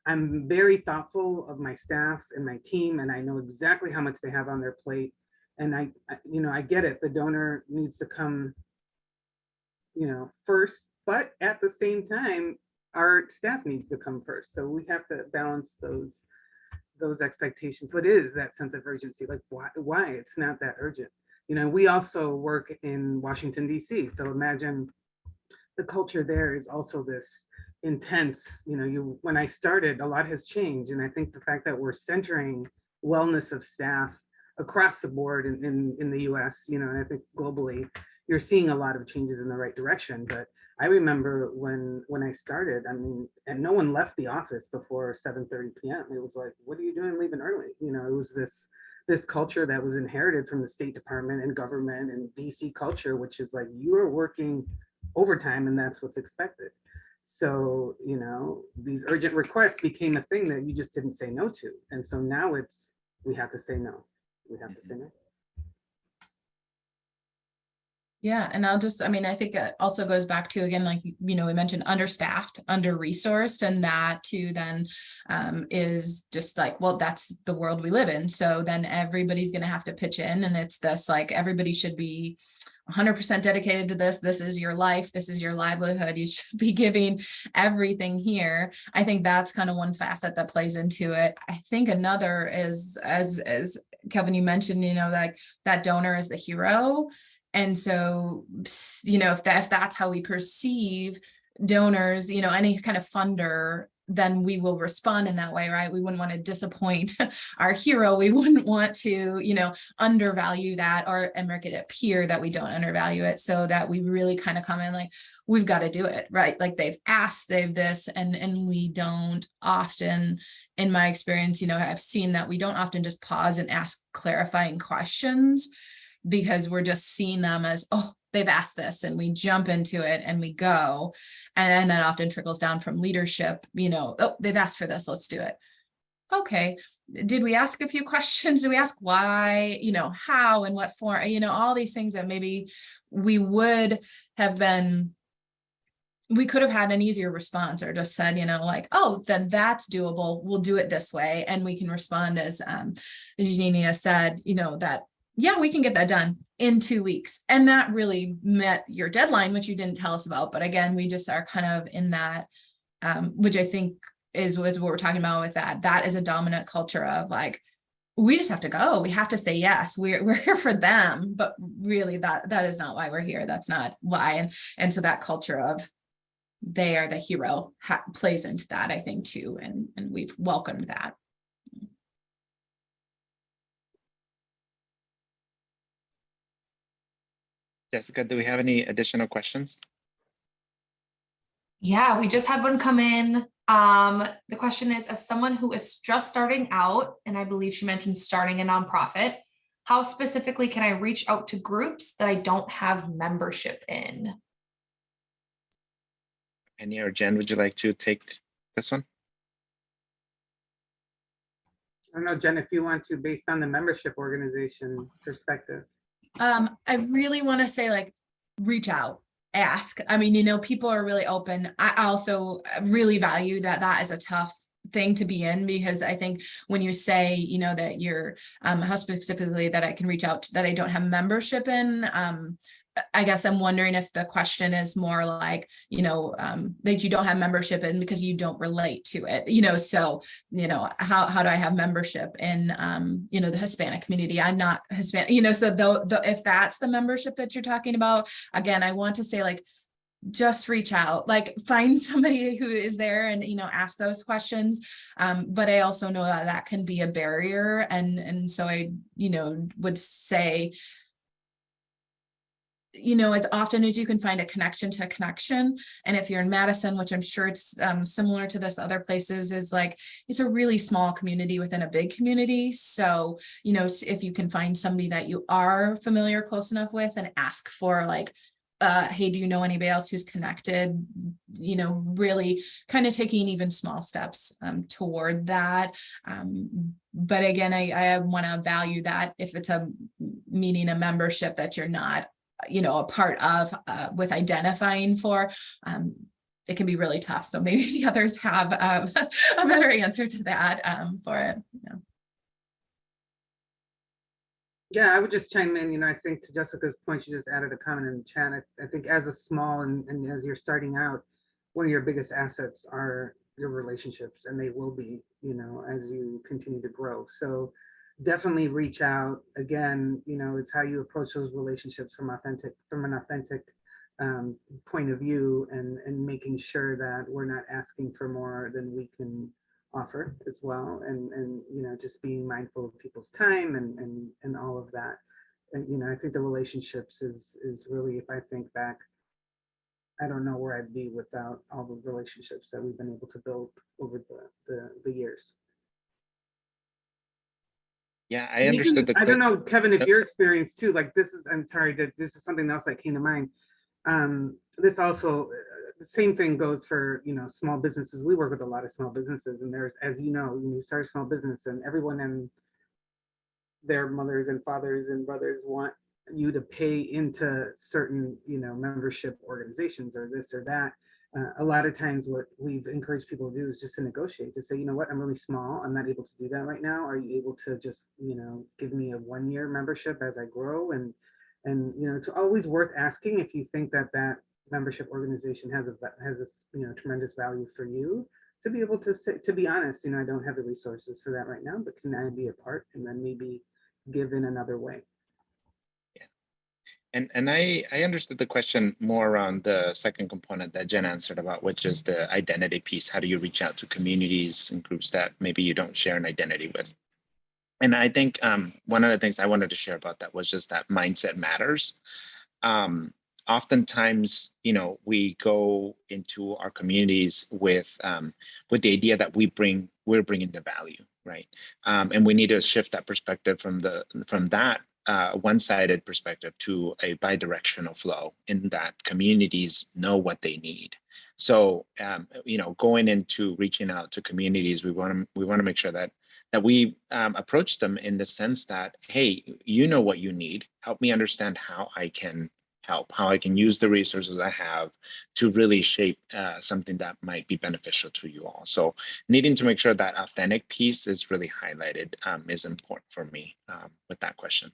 I'm very thoughtful of my staff and my team, and I know exactly how much they have on their plate. And I get it. The donor needs to come, first, but at the same time, our staff needs to come first. So we have to balance those expectations. What is that sense of urgency? Like why it's not that urgent? We also work in Washington, D.C. So imagine the culture there is also this intense, when I started, a lot has changed. And I think the fact that we're centering wellness of staff across the board in the US, and I think globally, you're seeing a lot of changes in the right direction. But I remember when I started, I mean, and no one left the office before 7:30 p.m. It was like, what are you doing leaving early? It was this culture that was inherited from the State Department and government and DC culture, which is like, you are working overtime and that's what's expected. So, these urgent requests became a thing that you just didn't say no to. And so now we have to say no. We have to say no. Yeah, and I think it also goes back to, again, like, we mentioned understaffed, under-resourced, and that too then is just like, well, that's the world we live in. So then everybody's going to have to pitch in, and it's this, like, everybody should be 100% dedicated to this. This is your life. This is your livelihood. You should be giving everything here. I think that's kind of one facet that plays into it. I think another is, as Kelvin, you mentioned, like that donor is the hero. And so, if that's how we perceive donors, any kind of funder, then we will respond in that way, right? We wouldn't want to disappoint our hero. We wouldn't want to, undervalue that or make it appear that we don't undervalue it, so that we really kind of come in like, we've got to do it, right? Like they've asked, they've this, and we don't often, in my experience, I've seen that we don't often just pause and ask clarifying questions, because we're just seeing them as, oh, they've asked this, and we jump into it and we go. And that often trickles down from leadership, oh, they've asked for this, let's do it. Okay, did we ask a few questions? Did we ask why, how and what form, all these things that maybe we could have had an easier response, or just said, like, oh, then that's doable. We'll do it this way. And we can respond as Eugenia said, that, yeah, we can get that done in 2 weeks. And that really met your deadline, which you didn't tell us about. But again, we just are kind of in that, which I think is what we're talking about with that. That is a dominant culture of like, we just have to go. We have to say yes. We're here for them. But really that is not why we're here. That's not why. And so that culture of they are the hero plays into that, I think, too. And we've welcomed that. Jessica, do we have any additional questions? Yeah, we just had one come in. The question is, as someone who is just starting out, and I believe she mentioned starting a nonprofit, how specifically can I reach out to groups that I don't have membership in? Penny or Jen, would you like to take this one? I don't know, Jen, if you want to, based on the membership organization perspective. I really want to say, like, reach out, ask. I mean, people are really open. I also really value that is a tough thing to be in, because I think when you say, that you're, how specifically that I can reach out that I don't have membership in, I guess I'm wondering if the question is more like, that you don't have membership in because you don't relate to it, so, how do I have membership in, the Hispanic community? I'm not Hispanic, so if that's the membership that you're talking about, again, I want to say, like, just reach out, like find somebody who is there and, ask those questions. But I also know that can be a barrier. And so I, would say, as often as you can find a connection to a connection. And if you're in Madison, which I'm sure it's similar to this other places, is like, it's a really small community within a big community. So, if you can find somebody that you are familiar, close enough with, and ask for like, hey, do you know anybody else who's connected? Really kind of taking even small steps toward that. But again, I want to value that if it's a meeting, a membership that you're not, a part of with identifying for, it can be really tough. So maybe the others have a better answer to that for it. Yeah, I would just chime in. I think to Jessica's point, she just added a comment in the chat. I think as a small and as you're starting out, one of your biggest assets are your relationships, and they will be, as you continue to grow. So definitely reach out. Again, it's how you approach those relationships from an authentic point of view, and making sure that we're not asking for more than we can offer as well, and just being mindful of people's time and all of that. And I think the relationships is really, if I think back, I don't know where I'd be without all the relationships that we've been able to build over the years. Yeah, I understood I don't know, Kevin, if your experience too, like this is, I'm sorry, this is something else that came to mind. This also, the same thing goes for, small businesses. We work with a lot of small businesses, and there's, as you know, when you start a small business, and everyone and their mothers and fathers and brothers want you to pay into certain, membership organizations or this or that. A lot of times what we've encouraged people to do is just to negotiate, to say, you know what, I'm really small, I'm not able to do that right now. Are you able to just, give me a 1-year membership as I grow? And it's always worth asking if you think that membership organization has a tremendous value for you, to be able to say, to be honest, I don't have the resources for that right now, but can I be a part, and then maybe give in another way. And I understood the question more around the second component that Jen answered about, which is the identity piece. How do you reach out to communities and groups that maybe you don't share an identity with? And I think one of the things I wanted to share about that was just that mindset matters. Oftentimes, we go into our communities with the idea that we're bringing the value, right? And we need to shift that perspective from that one-sided perspective to a bi-directional flow, in that communities know what they need. So, going into reaching out to communities, we want to make sure that we approach them in the sense that, hey, you know what you need. Help me understand how I can help, how I can use the resources I have to really shape something that might be beneficial to you all. So needing to make sure that authentic piece is really highlighted is important for me with that question.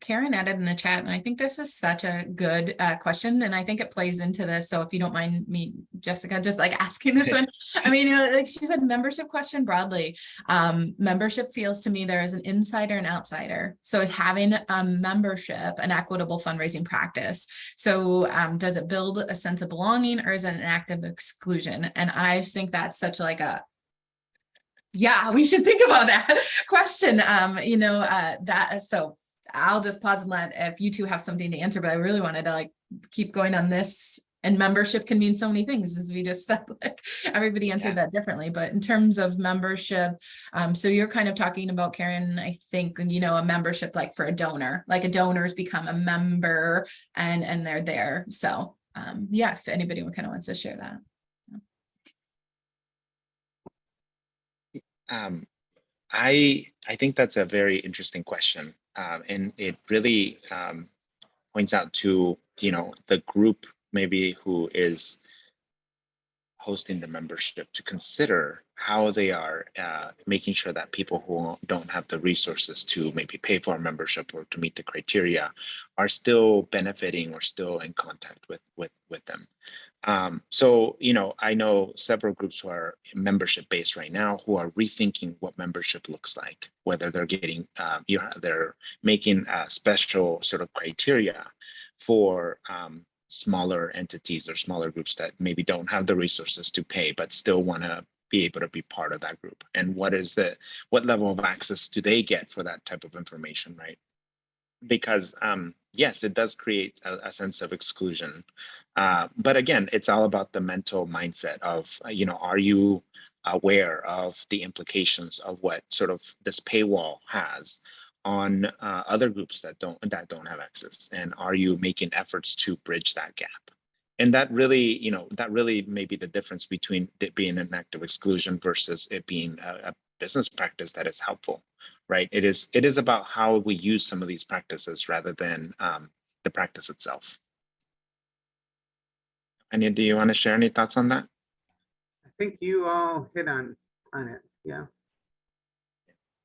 Karen added in the chat, and I think this is such a good question, and I think it plays into this. So if you don't mind me, Jessica, just like asking this one, I mean, like she said, membership question broadly. Membership feels to me there is an insider and outsider. So is having a membership an equitable fundraising practice? So does it build a sense of belonging, or is it an act of exclusion? And I think that's such like a, yeah, we should think about that question. So I'll just pause and let, if you two have something to answer, but I really wanted to like keep going on this. And membership can mean so many things, as we just said, like everybody answered that differently. But in terms of membership, so you're kind of talking about, Karen, I think, a membership like for a donor, like a donor's become a member and they're there. So if anybody kind of wants to share that. I think that's a very interesting question. And it really points out to, the group maybe who is hosting the membership to consider how they are making sure that people who don't have the resources to maybe pay for a membership or to meet the criteria are still benefiting or still in contact with them. So, I know several groups who are membership based right now who are rethinking what membership looks like, whether they're getting, they're making a special sort of criteria for smaller entities or smaller groups that maybe don't have the resources to pay, but still want to be able to be part of that group. And what level of access do they get for that type of information, right? Because yes, it does create a sense of exclusion. But again, it's all about the mental mindset of, are you aware of the implications of what sort of this paywall has on other groups that don't have access, and are you making efforts to bridge that gap? And that really, may be the difference between it being an act of exclusion versus it being a business practice that is helpful, right? It is about how we use some of these practices rather than the practice itself. Anya, do you want to share any thoughts on that? I think you all hit on it. Yeah.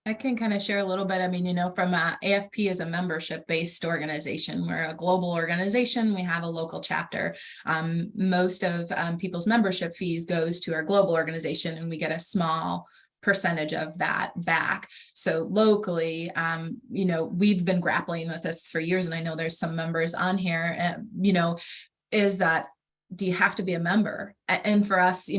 I can kind of share a little bit. I mean, from AFP is a membership-based organization. We're a global organization. We have a local chapter. Most of people's membership fees goes to our global organization, and we get a small percentage of that back. So locally, we've been grappling with this for years, and I know there's some members on here, is that, do you have to be a member? And for us,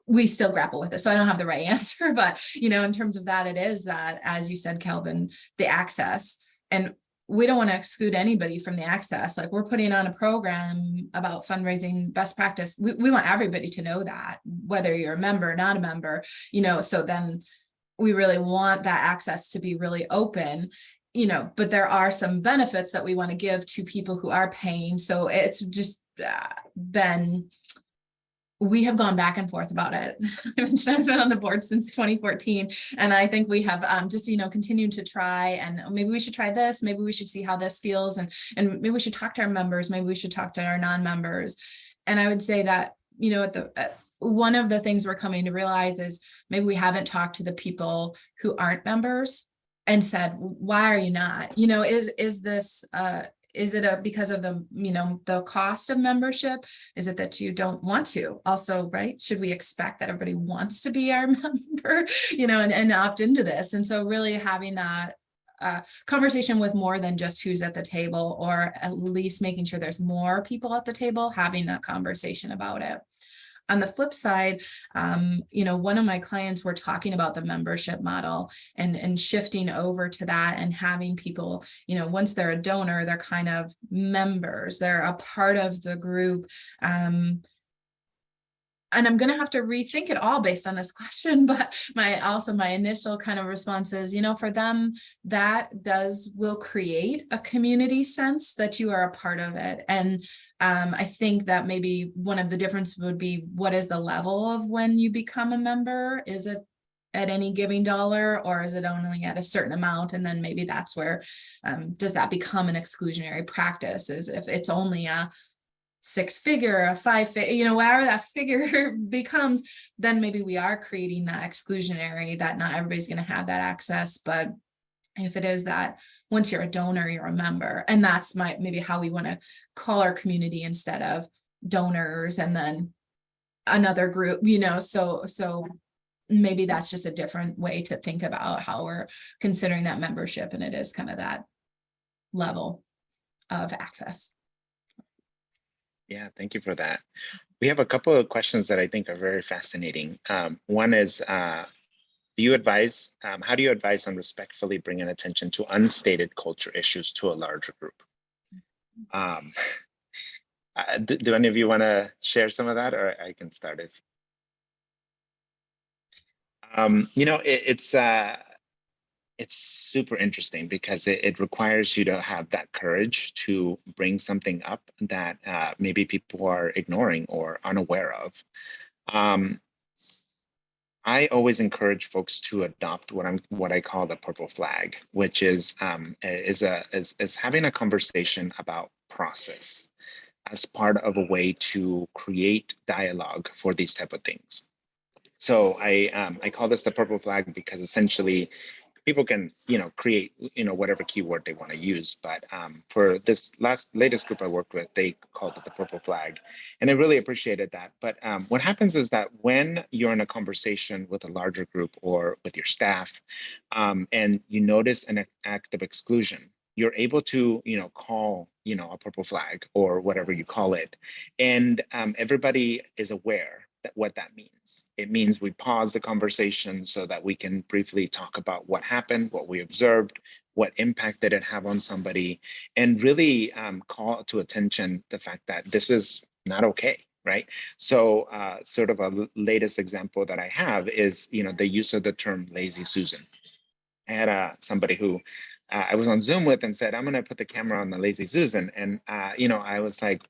we still grapple with it. So I don't have the right answer, but, in terms of that, it is that, as you said, Kelvin, the access, and we don't want to exclude anybody from the access. Like, we're putting on a program about fundraising best practice. We want everybody to know that, whether you're a member or not a member, so then we really want that access to be really open, but there are some benefits that we want to give to people who are paying. So it's just we have gone back and forth about it. I've been on the board since 2014. And I think we have just, continued to try, and maybe we should try this. Maybe we should see how this feels. And maybe we should talk to our members. Maybe we should talk to our non-members. And I would say that, one of the things we're coming to realize is maybe we haven't talked to the people who aren't members and said, why are you not? Is this, is it because of the cost of membership? Is it that you don't want to? Also, right? Should we expect that everybody wants to be our member, and opt into this? And so really having that conversation with more than just who's at the table, or at least making sure there's more people at the table having that conversation about it. On the flip side, one of my clients were talking about the membership model and shifting over to that, and having people, once they're a donor, they're kind of members, they're a part of the group. And I'm going to have to rethink it all based on this question, but my initial kind of response is, for them, that will create a community sense that you are a part of it. And I think that maybe one of the differences would be, what is the level of when you become a member? Is it at any giving dollar, or is it only at a certain amount? And then maybe that's where, does that become an exclusionary practice? Is if it's only a 6-figure, a 5-figure, whatever that figure becomes, then maybe we are creating that exclusionary, that not everybody's going to have that access. But if it is that once you're a donor, you're a member, and that's maybe how we want to call our community, instead of donors and then another group, so maybe that's just a different way to think about how we're considering that membership. And it is kind of that level of access. Yeah, thank you for that. We have a couple of questions that I think are very fascinating. One is, how do you advise on respectfully bringing attention to unstated culture issues to a larger group? Do any of you want to share some of that, or I can start it? It's super interesting, because it requires you to have that courage to bring something up that maybe people are ignoring or unaware of. I always encourage folks to adopt what I call the purple flag, which is having a conversation about process as part of a way to create dialogue for these type of things. So I call this the purple flag, because essentially people can, create, whatever keyword they want to use. But for this latest group I worked with, they called it the purple flag. And I really appreciated that. But what happens is that when you're in a conversation with a larger group or with your staff, and you notice an act of exclusion, you're able to, call, a purple flag or whatever you call it. And everybody is aware what that means. It means we pause the conversation so that we can briefly talk about what happened, what we observed, what impact did it have on somebody, and really call to attention the fact that this is not okay, right? So sort of a latest example that I have is, the use of the term lazy Susan. I had somebody who I was on Zoom with and said, I'm going to put the camera on the lazy Susan. And, I was like,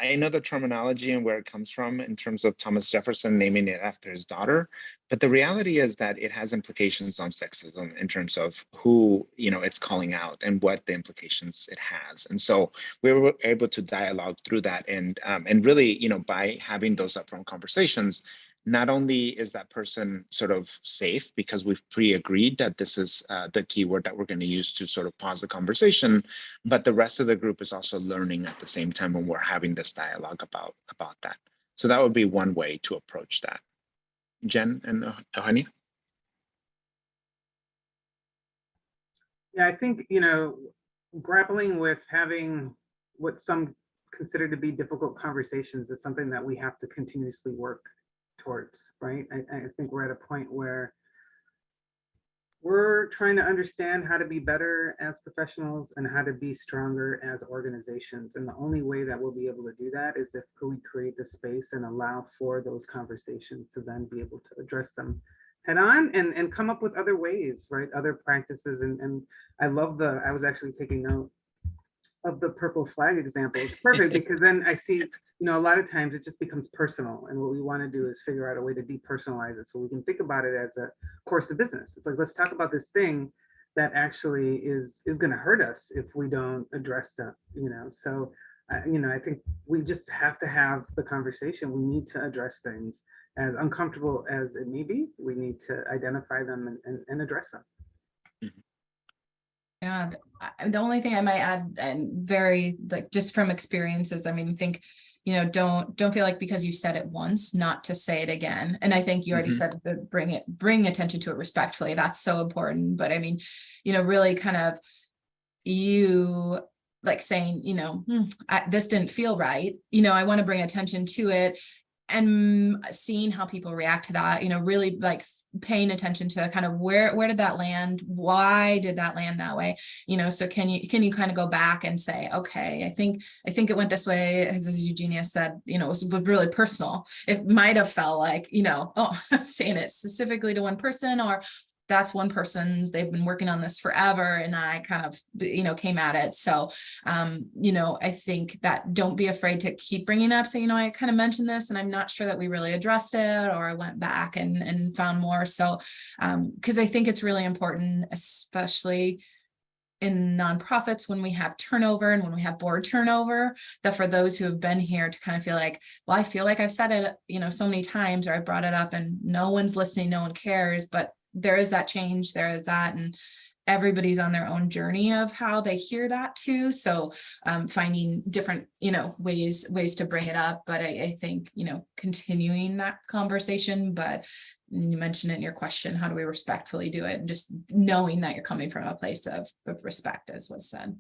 I know the terminology and where it comes from in terms of Thomas Jefferson naming it after his daughter. But the reality is that it has implications on sexism in terms of who, it's calling out and what the implications it has. And so we were able to dialogue through that and really, by having those upfront conversations, not only is that person sort of safe because we've pre-agreed that this is the keyword that we're going to use to sort of pause the conversation, but the rest of the group is also learning at the same time when we're having this dialogue about that. So that would be one way to approach that. Jen and Eugenia? Yeah, I think, grappling with having what some consider to be difficult conversations is something that we have to continuously work towards, right? I think we're at a point where we're trying to understand how to be better as professionals and how to be stronger as organizations. And the only way that we'll be able to do that is if we create the space and allow for those conversations to then be able to address them head on and come up with other ways, right? Other practices. And I love I was actually taking note of the purple flag example. It's perfect because then I see, a lot of times it just becomes personal. And what we want to do is figure out a way to depersonalize it so we can think about it as a course of business. It's like, let's talk about this thing that actually is going to hurt us if we don't address that, So, I think we just have to have the conversation. We need to address things as uncomfortable as it may be. We need to identify them and address them. Yeah, the only thing I might add, and very just from experiences, I think, don't feel like because you said it once, not to say it again. And I think you already said that bring attention to it respectfully. That's so important. But really kind of you saying, this didn't feel right. I want to bring attention to it. And seeing how people react to that, really paying attention to kind of where did that land? Why did that land that way? So can you kind of go back and say, okay, I think it went this way, as Eugenia said, it was really personal. It might have felt like, saying it specifically to one person, or that's one person's, they've been working on this forever. And I kind of, came at it. So, I think that don't be afraid to keep bringing up. So, I kind of mentioned this and I'm not sure that we really addressed it, or I went back and found more. So, because I think it's really important, especially in nonprofits, when we have turnover and when we have board turnover, that for those who have been here to kind of feel like, well, I feel like I've said it, so many times, or I brought it up and no one's listening, no one cares, but there is that change, there is that, and everybody's on their own journey of how they hear that too. So finding different, ways to bring it up. But I think, continuing that conversation, but you mentioned it in your question, how do we respectfully do it? And just knowing that you're coming from a place of respect, as was said.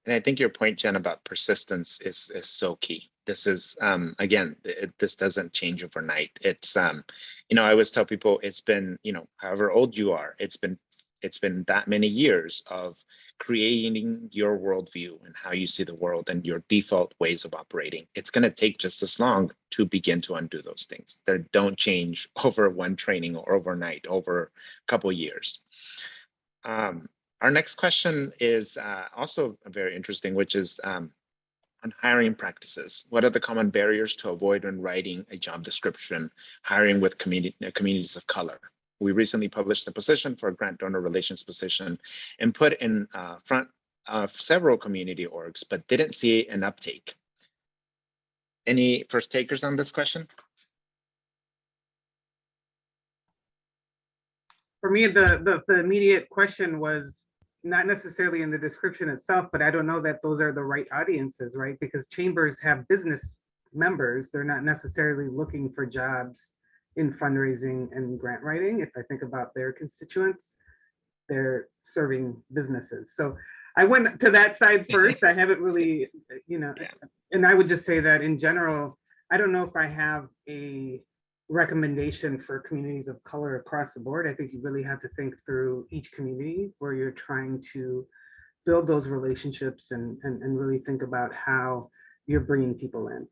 And I think your point, Jen, about persistence is so key. This is, again, this doesn't change overnight. It's, I always tell people it's been, however old you are, it's been that many years of creating your worldview and how you see the world and your default ways of operating. It's going to take just as long to begin to undo those things. They don't change over one training or overnight, over a couple of years. Our next question is also very interesting, which is on hiring practices. What are the common barriers to avoid when writing a job description, hiring with communities of color? We recently published a position for a grant donor relations position and put in front of several community orgs, but didn't see an uptake. Any first takers on this question? For me, the immediate question was not necessarily in the description itself, but I don't know that those are the right audiences, right? Because chambers have business members. They're not necessarily looking for jobs in fundraising and grant writing. If I think about their constituents, they're serving businesses. So I went to that side first. I haven't really, and I would just say that in general, I don't know if I have a recommendation for communities of color across the board. I think you really have to think through each community where you're trying to build those relationships and really think about how you're bringing people in.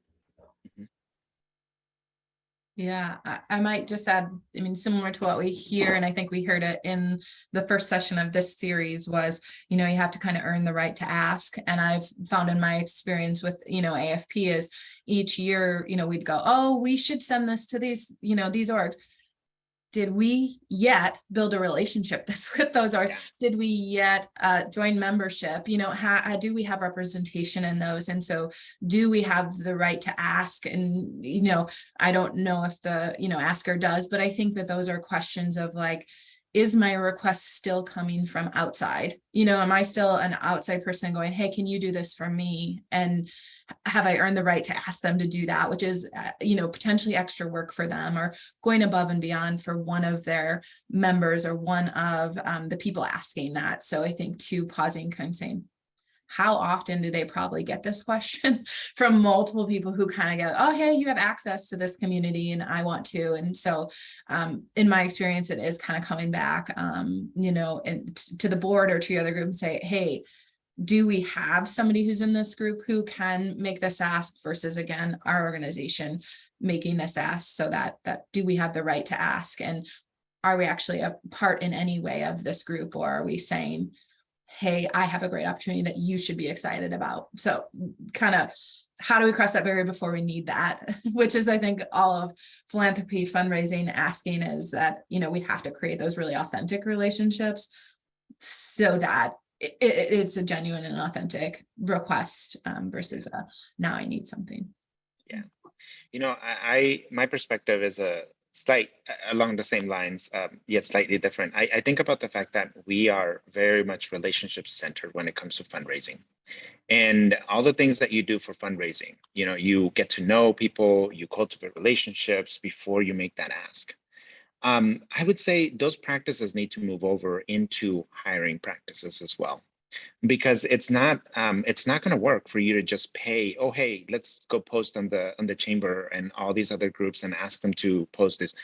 Yeah, I might just add, I mean, similar to what we hear, and I think we heard it in the first session of this series was, you have to kind of earn the right to ask. And I've found in my experience with, AFP is each year, we'd go, oh, we should send this to these, these orgs. Did we yet build a relationship with those orgs? Did we yet join membership? Do we have representation in those? And so do we have the right to ask? And, I don't know if the, asker does, but I think that those are questions of like, is my request still coming from outside? Am I still an outside person going, hey, can you do this for me? And have I earned the right to ask them to do that, which is, potentially extra work for them or going above and beyond for one of their members or one of the people asking that. So I think too, pausing, kind of saying, how often do they probably get this question from multiple people who kind of go, oh, hey, you have access to this community and I want to. And so in my experience, it is kind of coming back, and to the board or to the other group and say, hey, do we have somebody who's in this group who can make this ask versus, again, our organization making this ask, so that do we have the right to ask? And are we actually a part in any way of this group, or are we saying, hey, I have a great opportunity that you should be excited about? So kind of how do we cross that barrier before we need that? Which is, I think, all of philanthropy, fundraising, asking is that, we have to create those really authentic relationships so that it's a genuine and authentic request versus now I need something. Yeah. My perspective is along the same lines, yet slightly different. I think about the fact that we are very much relationship centered when it comes to fundraising, and all the things that you do for fundraising. You get to know people, you cultivate relationships before you make that ask. I would say those practices need to move over into hiring practices as well, because it's not going to work for you to just pay, oh, hey, let's go post on the chamber and all these other groups and ask them to post this.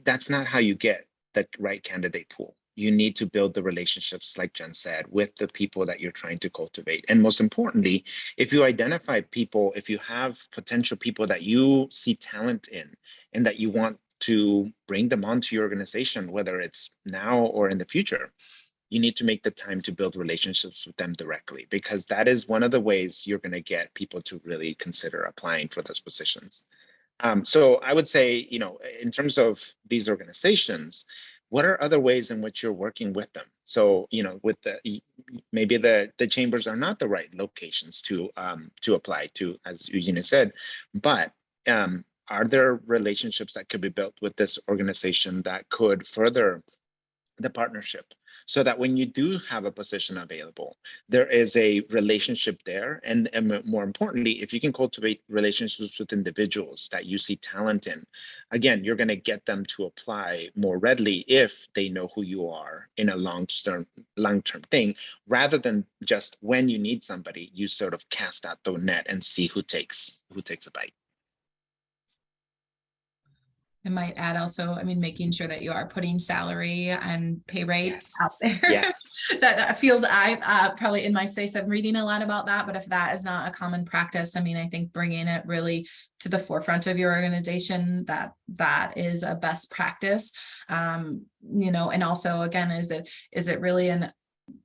That's not how you get the right candidate pool. You need to build the relationships, like Jen said, with the people that you're trying to cultivate. And most importantly, if you identify people, if you have potential people that you see talent in and that you want to bring them onto your organization, whether it's now or in the future, you need to make the time to build relationships with them directly, because that is one of the ways you're going to get people to really consider applying for those positions. So I would say, in terms of these organizations, what are other ways in which you're working with them? So, with maybe the chambers are not the right locations to apply to, as Eugenia said, but are there relationships that could be built with this organization that could further the partnership, so that when you do have a position available, there is a relationship there? And more importantly, if you can cultivate relationships with individuals that you see talent in, again, you're going to get them to apply more readily if they know who you are in a long-term thing, rather than just when you need somebody, you sort of cast out the net and see who takes a bite. I might add also, making sure that you are putting salary and pay rate out there. Yes. That feels, I probably in my space, I'm reading a lot about that, but if that is not a common practice, I think bringing it really to the forefront of your organization, that is a best practice. And also, again, is it really an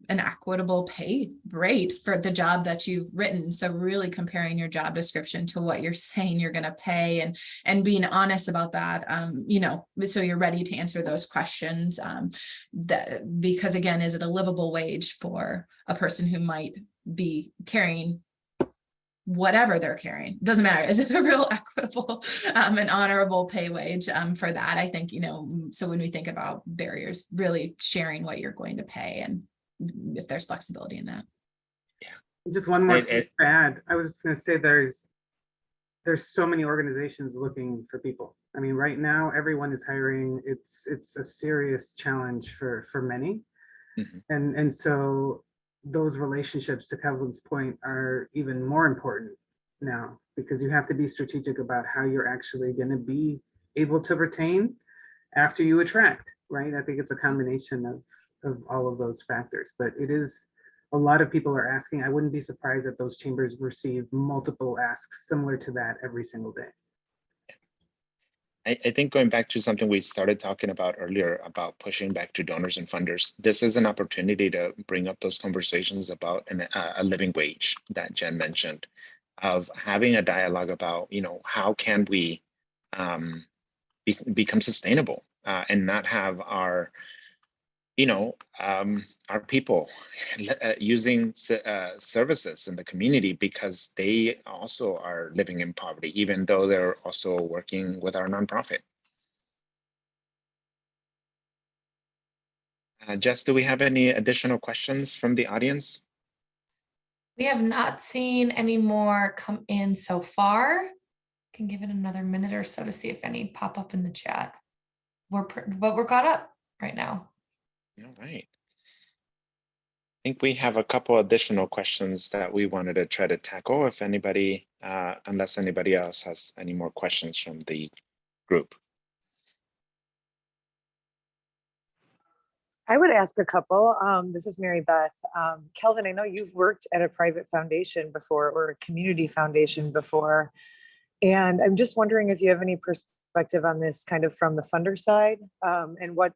equitable pay rate for the job that you've written? So really comparing your job description to what you're saying you're going to pay, and being honest about that, so you're ready to answer those questions, because again, is it a livable wage for a person who might be carrying whatever they're carrying? Doesn't matter. Is it a real equitable and honorable pay wage for that? I think, so when we think about barriers, really sharing what you're going to pay and if there's flexibility in that. Yeah. Just one more thing to add. I was just going to say there's so many organizations looking for people. Right now everyone is hiring. It's a serious challenge for many. Mm-hmm. And so those relationships, to Kelvin's point, are even more important now, because you have to be strategic about how you're actually going to be able to retain after you attract, right? I think it's a combination of all of those factors, but it is, a lot of people are asking. I wouldn't be surprised if those chambers receive multiple asks similar to that every single day. I think going back to something we started talking about earlier about pushing back to donors and funders, this is an opportunity to bring up those conversations about a living wage that Jen mentioned, of having a dialogue about, how can we become sustainable and not have our our people using services in the community because they also are living in poverty, even though they're also working with our nonprofit. Jess, do we have any additional questions from the audience? We have not seen any more come in so far. Can give it another minute or so to see if any pop up in the chat. But we're caught up right now. All right. I think we have a couple additional questions that we wanted to try to tackle. If anybody, unless anybody else has any more questions from the group. I would ask a couple. This is Mary Beth. Kelvin, I know you've worked at a private foundation before or a community foundation before. And I'm just wondering if you have any perspective on this kind of from the funder side and what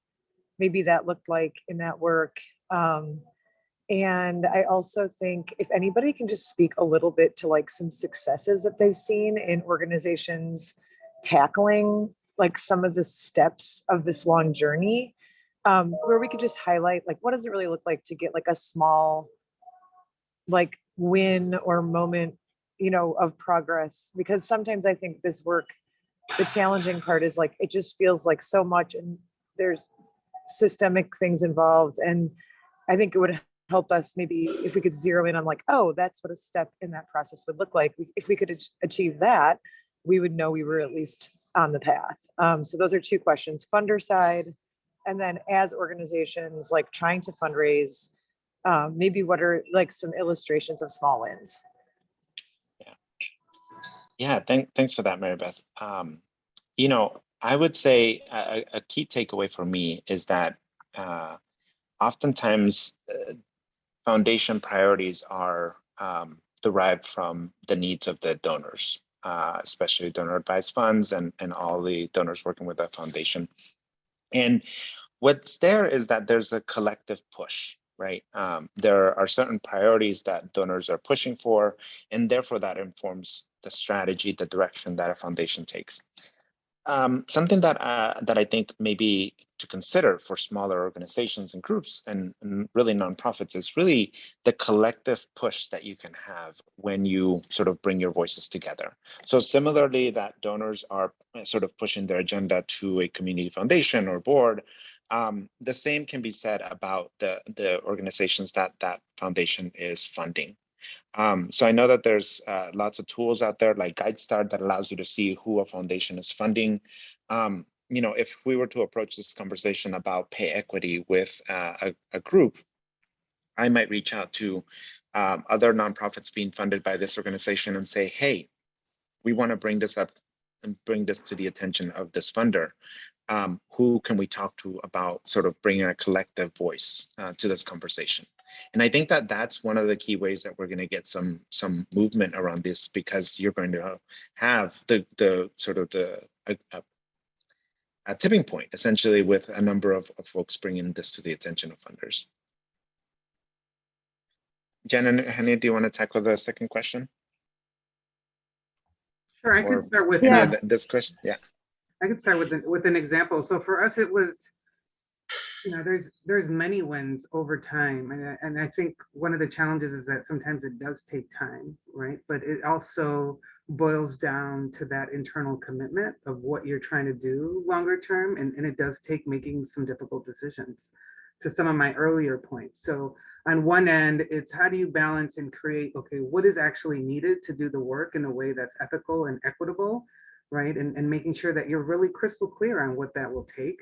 maybe that looked like in that work. And I also think if anybody can just speak a little bit to like some successes that they've seen in organizations tackling like some of the steps of this long journey, where we could just highlight like what does it really look like to get like a small like win or moment, of progress. Because sometimes I think this work, the challenging part is like it just feels like so much and there's systemic things involved. And I think it would help us maybe if we could zero in on like, oh, that's what a step in that process would look like. If we could achieve that, we would know we were at least on the path. So those are two questions, funder side, and then as organizations like trying to fundraise, maybe what are like some illustrations of small wins? Yeah, thanks for that, Mary Beth. I would say a key takeaway for me is that oftentimes foundation priorities are derived from the needs of the donors, especially donor advised funds and all the donors working with the foundation. And what's there is that there's a collective push, right? There are certain priorities that donors are pushing for, and therefore that informs the strategy, the direction that a foundation takes. Something that I think maybe to consider for smaller organizations and groups and really nonprofits is really the collective push that you can have when you sort of bring your voices together. So similarly, that donors are sort of pushing their agenda to a community foundation or board, the same can be said about the organizations that foundation is funding. So I know that there's lots of tools out there like GuideStar that allows you to see who a foundation is funding. If we were to approach this conversation about pay equity with a group, I might reach out to other nonprofits being funded by this organization and say, hey, we want to bring this up and bring this to the attention of this funder. Who can we talk to about sort of bringing a collective voice to this conversation? And I think that that's one of the key ways that we're going to get some movement around this, because you're going to have the sort of a tipping point essentially with a number of folks bringing this to the attention of funders. Jen and Eugenia, do you want to tackle the second question? Sure, I can start with this question. Yeah, I could start with an example. So for us, it was, there's many wins over time. And I think one of the challenges is that sometimes it does take time, right? But it also boils down to that internal commitment of what you're trying to do longer term. And it does take making some difficult decisions, to some of my earlier points. So on one end, it's how do you balance and create, okay, what is actually needed to do the work in a way that's ethical and equitable, right? And making sure that you're really crystal clear on what that will take,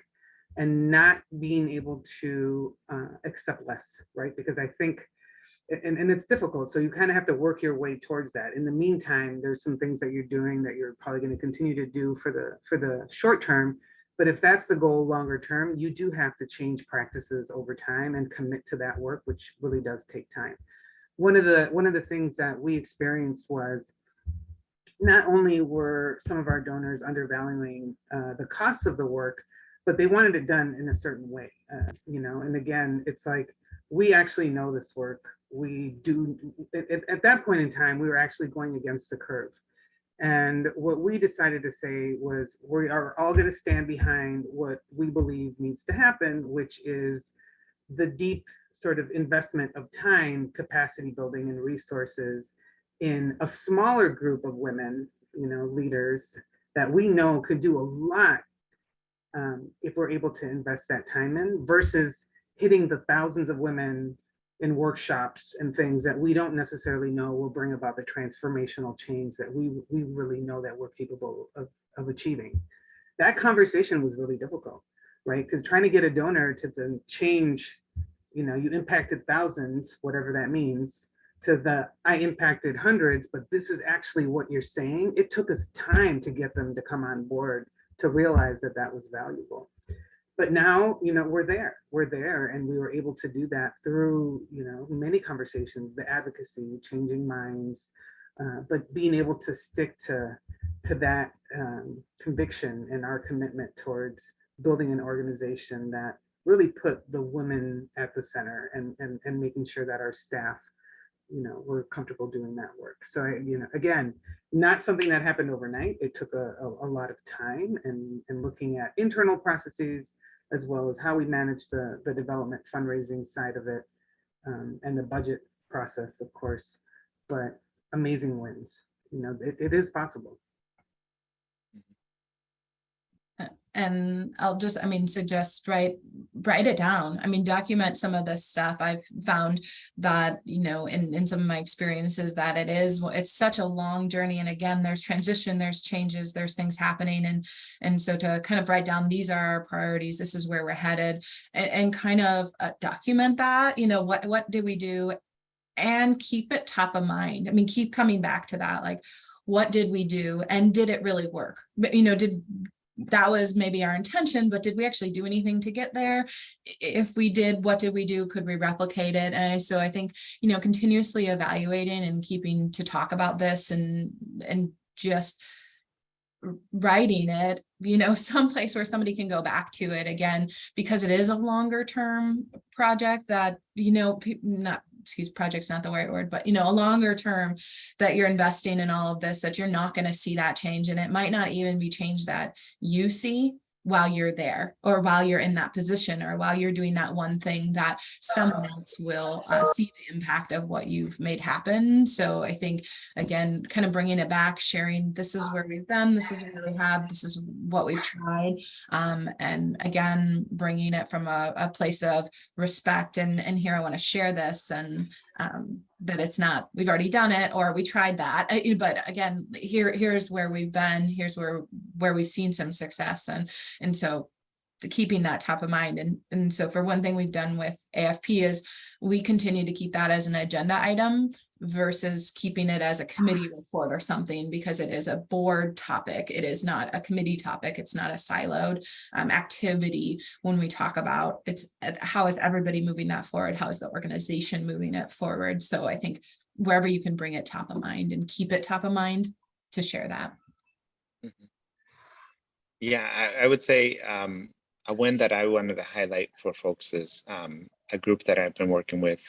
and not being able to accept less, right? Because I think and it's difficult. So you kind of have to work your way towards that. In the meantime, there's some things that you're doing that you're probably going to continue to do for the short term. But if that's the goal longer term, you do have to change practices over time and commit to that work, which really does take time. One of the things that we experienced was not only were some of our donors undervaluing the costs of the work, but they wanted it done in a certain way, and again, it's like, we actually know this work. We do, at that point in time, we were actually going against the curve. And what we decided to say was, we are all going to stand behind what we believe needs to happen, which is the deep sort of investment of time, capacity building, and resources in a smaller group of women, leaders that we know could do a lot if we're able to invest that time in, versus hitting the thousands of women in workshops and things that we don't necessarily know will bring about the transformational change that we really know that we're capable of achieving. That conversation was really difficult, right? Because trying to get a donor to change, you impacted thousands, whatever that means, to the I impacted hundreds, but this is actually what you're saying. It took us time to get them to come on board to realize that that was valuable. But now, we're there, and we were able to do that through, many conversations, the advocacy, changing minds, but being able to stick to that conviction and our commitment towards building an organization that really put the women at the center, and making sure that our staff, were comfortable doing that work. So, again, not something that happened overnight. It took a lot of time, and looking at internal processes, as well as how we manage the development fundraising side of it, and the budget process, of course, but amazing wins. It is possible. And I'll just, suggest, write it down. Document some of this stuff. I've found that, in some of my experiences, that it's such a long journey. And again, there's transition, there's changes, there's things happening. And so to kind of write down, these are our priorities, this is where we're headed, and kind of document that, what did we do, and keep it top of mind. Keep coming back to that, like, what did we do, and did it really work? But, that was maybe our intention, but did we actually do anything to get there? If we did, what did we do? Could we replicate it? And so I think, continuously evaluating and keeping to talk about this, and just writing it, someplace where somebody can go back to it again, because it is a longer term project that, project's not the right word, but a longer term that you're investing in all of this, that you're not going to see that change. And it might not even be change that you see while you're there, or while you're in that position, or while you're doing that one thing, that someone else will see the impact of what you've made happen. So I think, again, kind of bringing it back, sharing, this is where we've been, this is where we have, this is what we've tried. And again, bringing it from a place of respect, and here I want to share this, and that it's not, we've already done it, or we tried that, but again, here's where we've been, here's where we've seen some success, and so keeping that top of mind. And so for one thing we've done with AFP is we continue to keep that as an agenda item versus keeping it as a committee report or something, because it is a board topic. It is not a committee topic. It's not a siloed activity. When we talk about it's how is everybody moving that forward? How is the organization moving it forward? So I think wherever you can bring it top of mind and keep it top of mind, to share that. Mm-hmm. Yeah, I would say a win that I wanted to highlight for folks is a group that I've been working with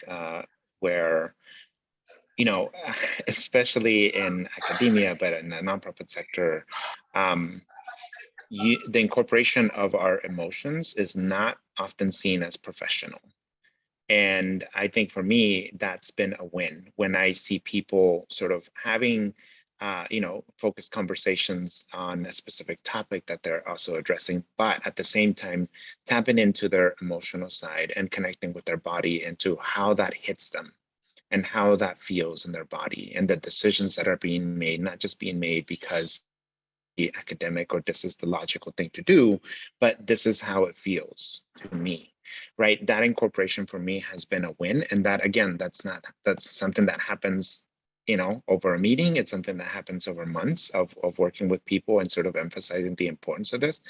where, especially in academia, but in the nonprofit sector, the incorporation of our emotions is not often seen as professional. And I think for me, that's been a win when I see people sort of having focused conversations on a specific topic that they're also addressing, but at the same time, tapping into their emotional side and connecting with their body into how that hits them and how that feels in their body, and the decisions that are being made, not just being made because academic or this is the logical thing to do, but this is how it feels to me, right? That incorporation for me has been a win. And that, again, that's something that happens, over a meeting. It's something that happens over months of working with people and sort of emphasizing the importance of this.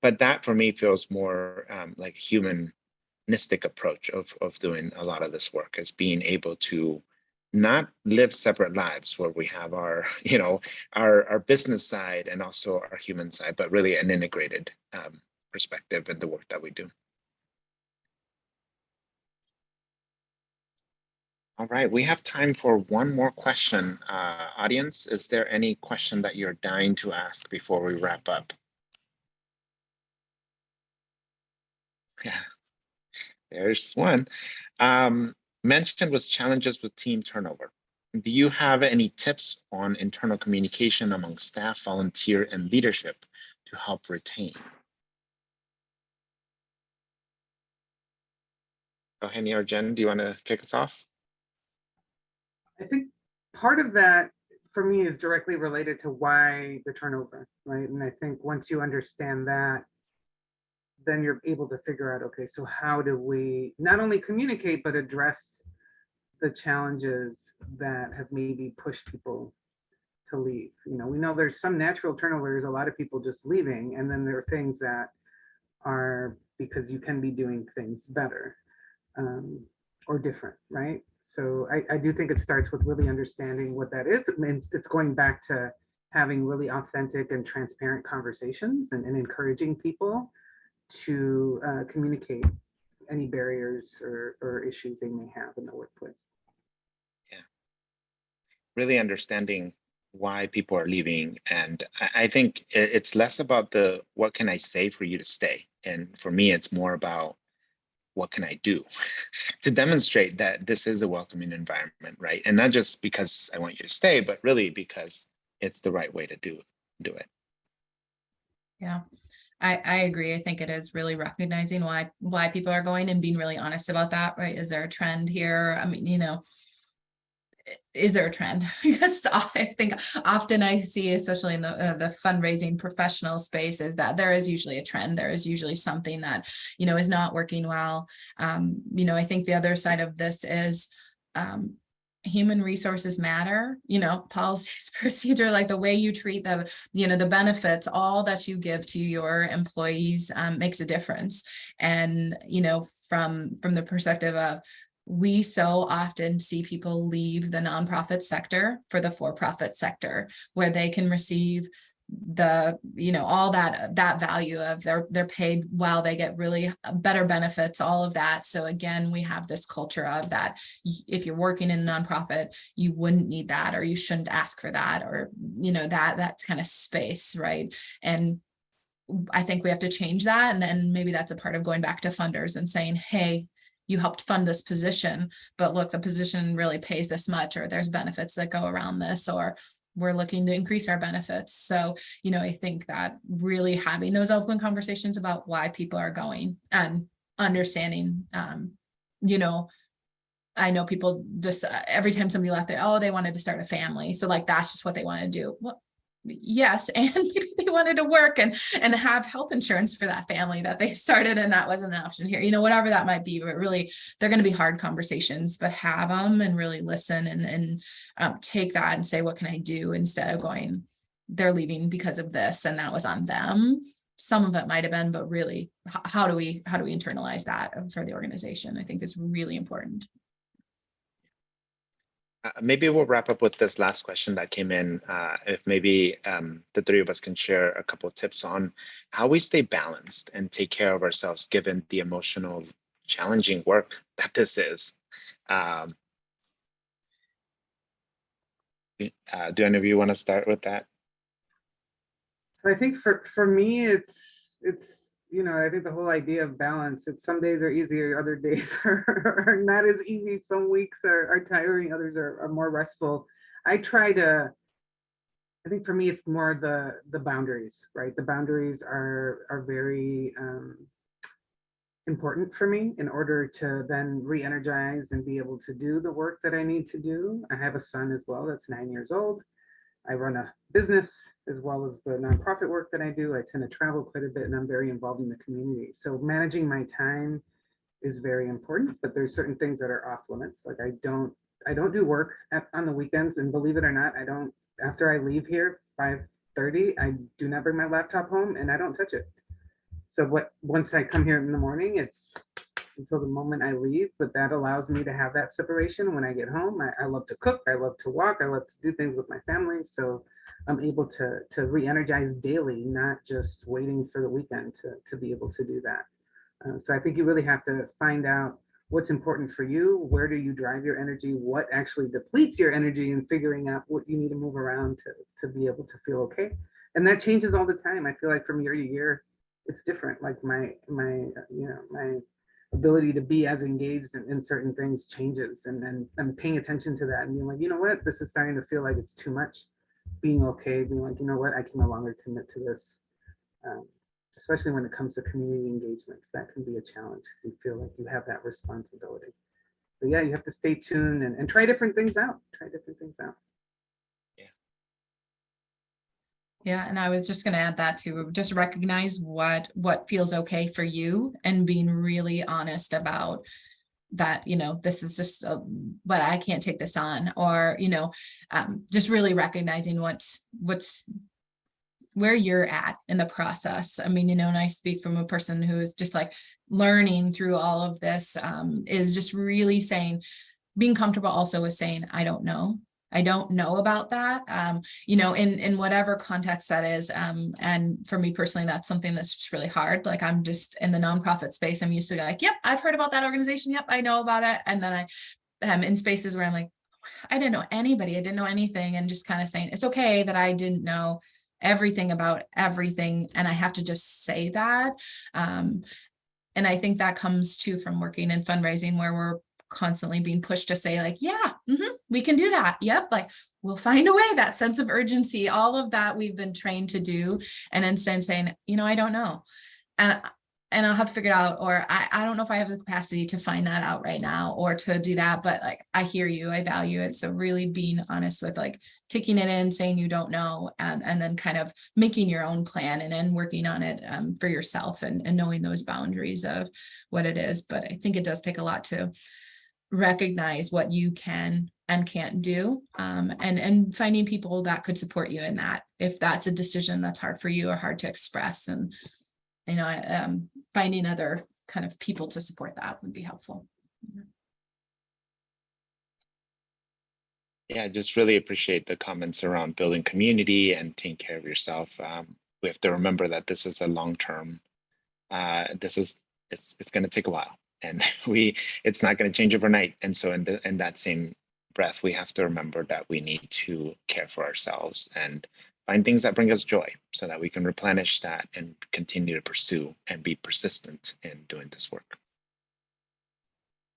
But that for me feels more like humanistic approach of doing a lot of this work, is being able to not live separate lives where we have our, our business side and also our human side, but really an integrated perspective in the work that we do. All right, we have time for one more question. Audience, is there any question that you're dying to ask before we wrap up? Yeah, there's one. Mentioned was challenges with team turnover. Do you have any tips on internal communication among staff, volunteer, and leadership to help retain? Eugenia or Jen, do you want to kick us off? I think part of that for me is directly related to why the turnover, right? And I think once you understand that, then you're able to figure out, okay, so how do we not only communicate, but address the challenges that have maybe pushed people to leave. We know there's some natural turnovers, a lot of people just leaving, and then there are things that are because you can be doing things better or different, right? So I do think it starts with really understanding what that is. And it's going back to having really authentic and transparent conversations and encouraging people to communicate any barriers or issues they may have in the workplace. Yeah, really understanding why people are leaving. And I think it's less about the what can I say for you to stay? And for me, it's more about what can I do to demonstrate that this is a welcoming environment, right? And not just because I want you to stay, but really because it's the right way to do it. Yeah, I agree. I think it is really recognizing why people are going and being really honest about that, right? Is there a trend here? I mean, is there a trend? Yes, I think often I see, especially in the fundraising professional space, is that there is usually a trend. There is usually something that, is not working well. I think the other side of this is human resources matter, policies, procedure, like the way you treat the benefits, all that you give to your employees makes a difference. And, from the perspective of, we so often see people leave the nonprofit sector for the for-profit sector, where they can receive the, all that value of they're paid well, they get really better benefits, all of that. So again, we have this culture of that. If you're working in a nonprofit, you wouldn't need that, or you shouldn't ask for that, or, that kind of space, right? And I think we have to change that. And then maybe that's a part of going back to funders and saying, hey, you helped fund this position, but look, the position really pays this much, or there's benefits that go around this, or we're looking to increase our benefits. So, I think that really having those open conversations about why people are going and understanding, I know people just every time somebody left there, they wanted to start a family. So like, that's just what they want to do. Well, yes. And maybe they wanted to work and have health insurance for that family that they started, and that wasn't an option here, whatever that might be. But really, they're going to be hard conversations, but have them and really listen and take that and say, what can I do, instead of going, they're leaving because of this and that was on them. Some of it might have been, but really, how do we internalize that for the organization? I think is really important. Maybe we'll wrap up with this last question that came in. If maybe the three of us can share a couple of tips on how we stay balanced and take care of ourselves, given the emotional, challenging work that this is. Do any of you want to start with that? So I think for me, it's I think the whole idea of balance, it's some days are easier, other days are not as easy. Some weeks are tiring, others are more restful. I think for me, it's more the boundaries, right? The boundaries are very important for me in order to then re-energize and be able to do the work that I need to do. I have a son as well that's 9 years old. I run a business as well as the nonprofit work that I do. I tend to travel quite a bit and I'm very involved in the community. So managing my time is very important, but there's certain things that are off limits. Like I don't do work on the weekends, and believe it or not, I don't, after I leave here 5:30, I do not bring my laptop home and I don't touch it. So once I come here in the morning, it's until the moment I leave, but that allows me to have that separation when I get home. I love to cook, I love to walk, I love to do things with my family. So I'm able to re-energize daily, not just waiting for the weekend to be able to do that. So I think you really have to find out what's important for you, where do you drive your energy, what actually depletes your energy, and figuring out what you need to move around to be able to feel okay. And that changes all the time. I feel like from year to year, it's different. Like my ability to be as engaged in certain things changes, and then I'm paying attention to that and being like, you know what, this is starting to feel like it's too much. Being okay, being like, you know what, I can no longer commit to this. Especially when it comes to community engagements, that can be a challenge because you feel like you have that responsibility. But yeah, you have to stay tuned and try different things out. Try different things out. Yeah, and I was just going to add that too. Just recognize what feels okay for you, and being really honest about that. This is just, but I can't take this on, or just really recognizing what's where you're at in the process. I mean, and I speak from a person who is just like learning through all of this, is just really being comfortable also with saying, I don't know about that, in whatever context that is. And for me personally, that's something that's just really hard. Like I'm just in the nonprofit space. I'm used to like, yep, I've heard about that organization. Yep, I know about it. And then I am in spaces where I'm like, I didn't know anybody. I didn't know anything. And just kind of saying, it's okay that I didn't know everything about everything. And I have to just say that. And I think that comes too from working in fundraising, where we're constantly being pushed to say like, yeah, we can do that. Yep. Like we'll find a way, that sense of urgency, all of that we've been trained to do. And instead saying, I don't know. And I'll have to figure it out, or I don't know if I have the capacity to find that out right now or to do that, but like, I hear you, I value it. So really being honest with like taking it in, saying you don't know, and then kind of making your own plan and then working on it for yourself and knowing those boundaries of what it is. But I think it does take a lot to recognize what you can and can't do, and finding people that could support you in that, if that's a decision that's hard for you or hard to express. And finding other kind of people to support that would be helpful. Yeah, I just really appreciate the comments around building community and taking care of yourself. We have to remember that this is a long-term, it's going to take a while, and it's not going to change overnight. And so in that same breath, we have to remember that we need to care for ourselves and find things that bring us joy so that we can replenish that and continue to pursue and be persistent in doing this work.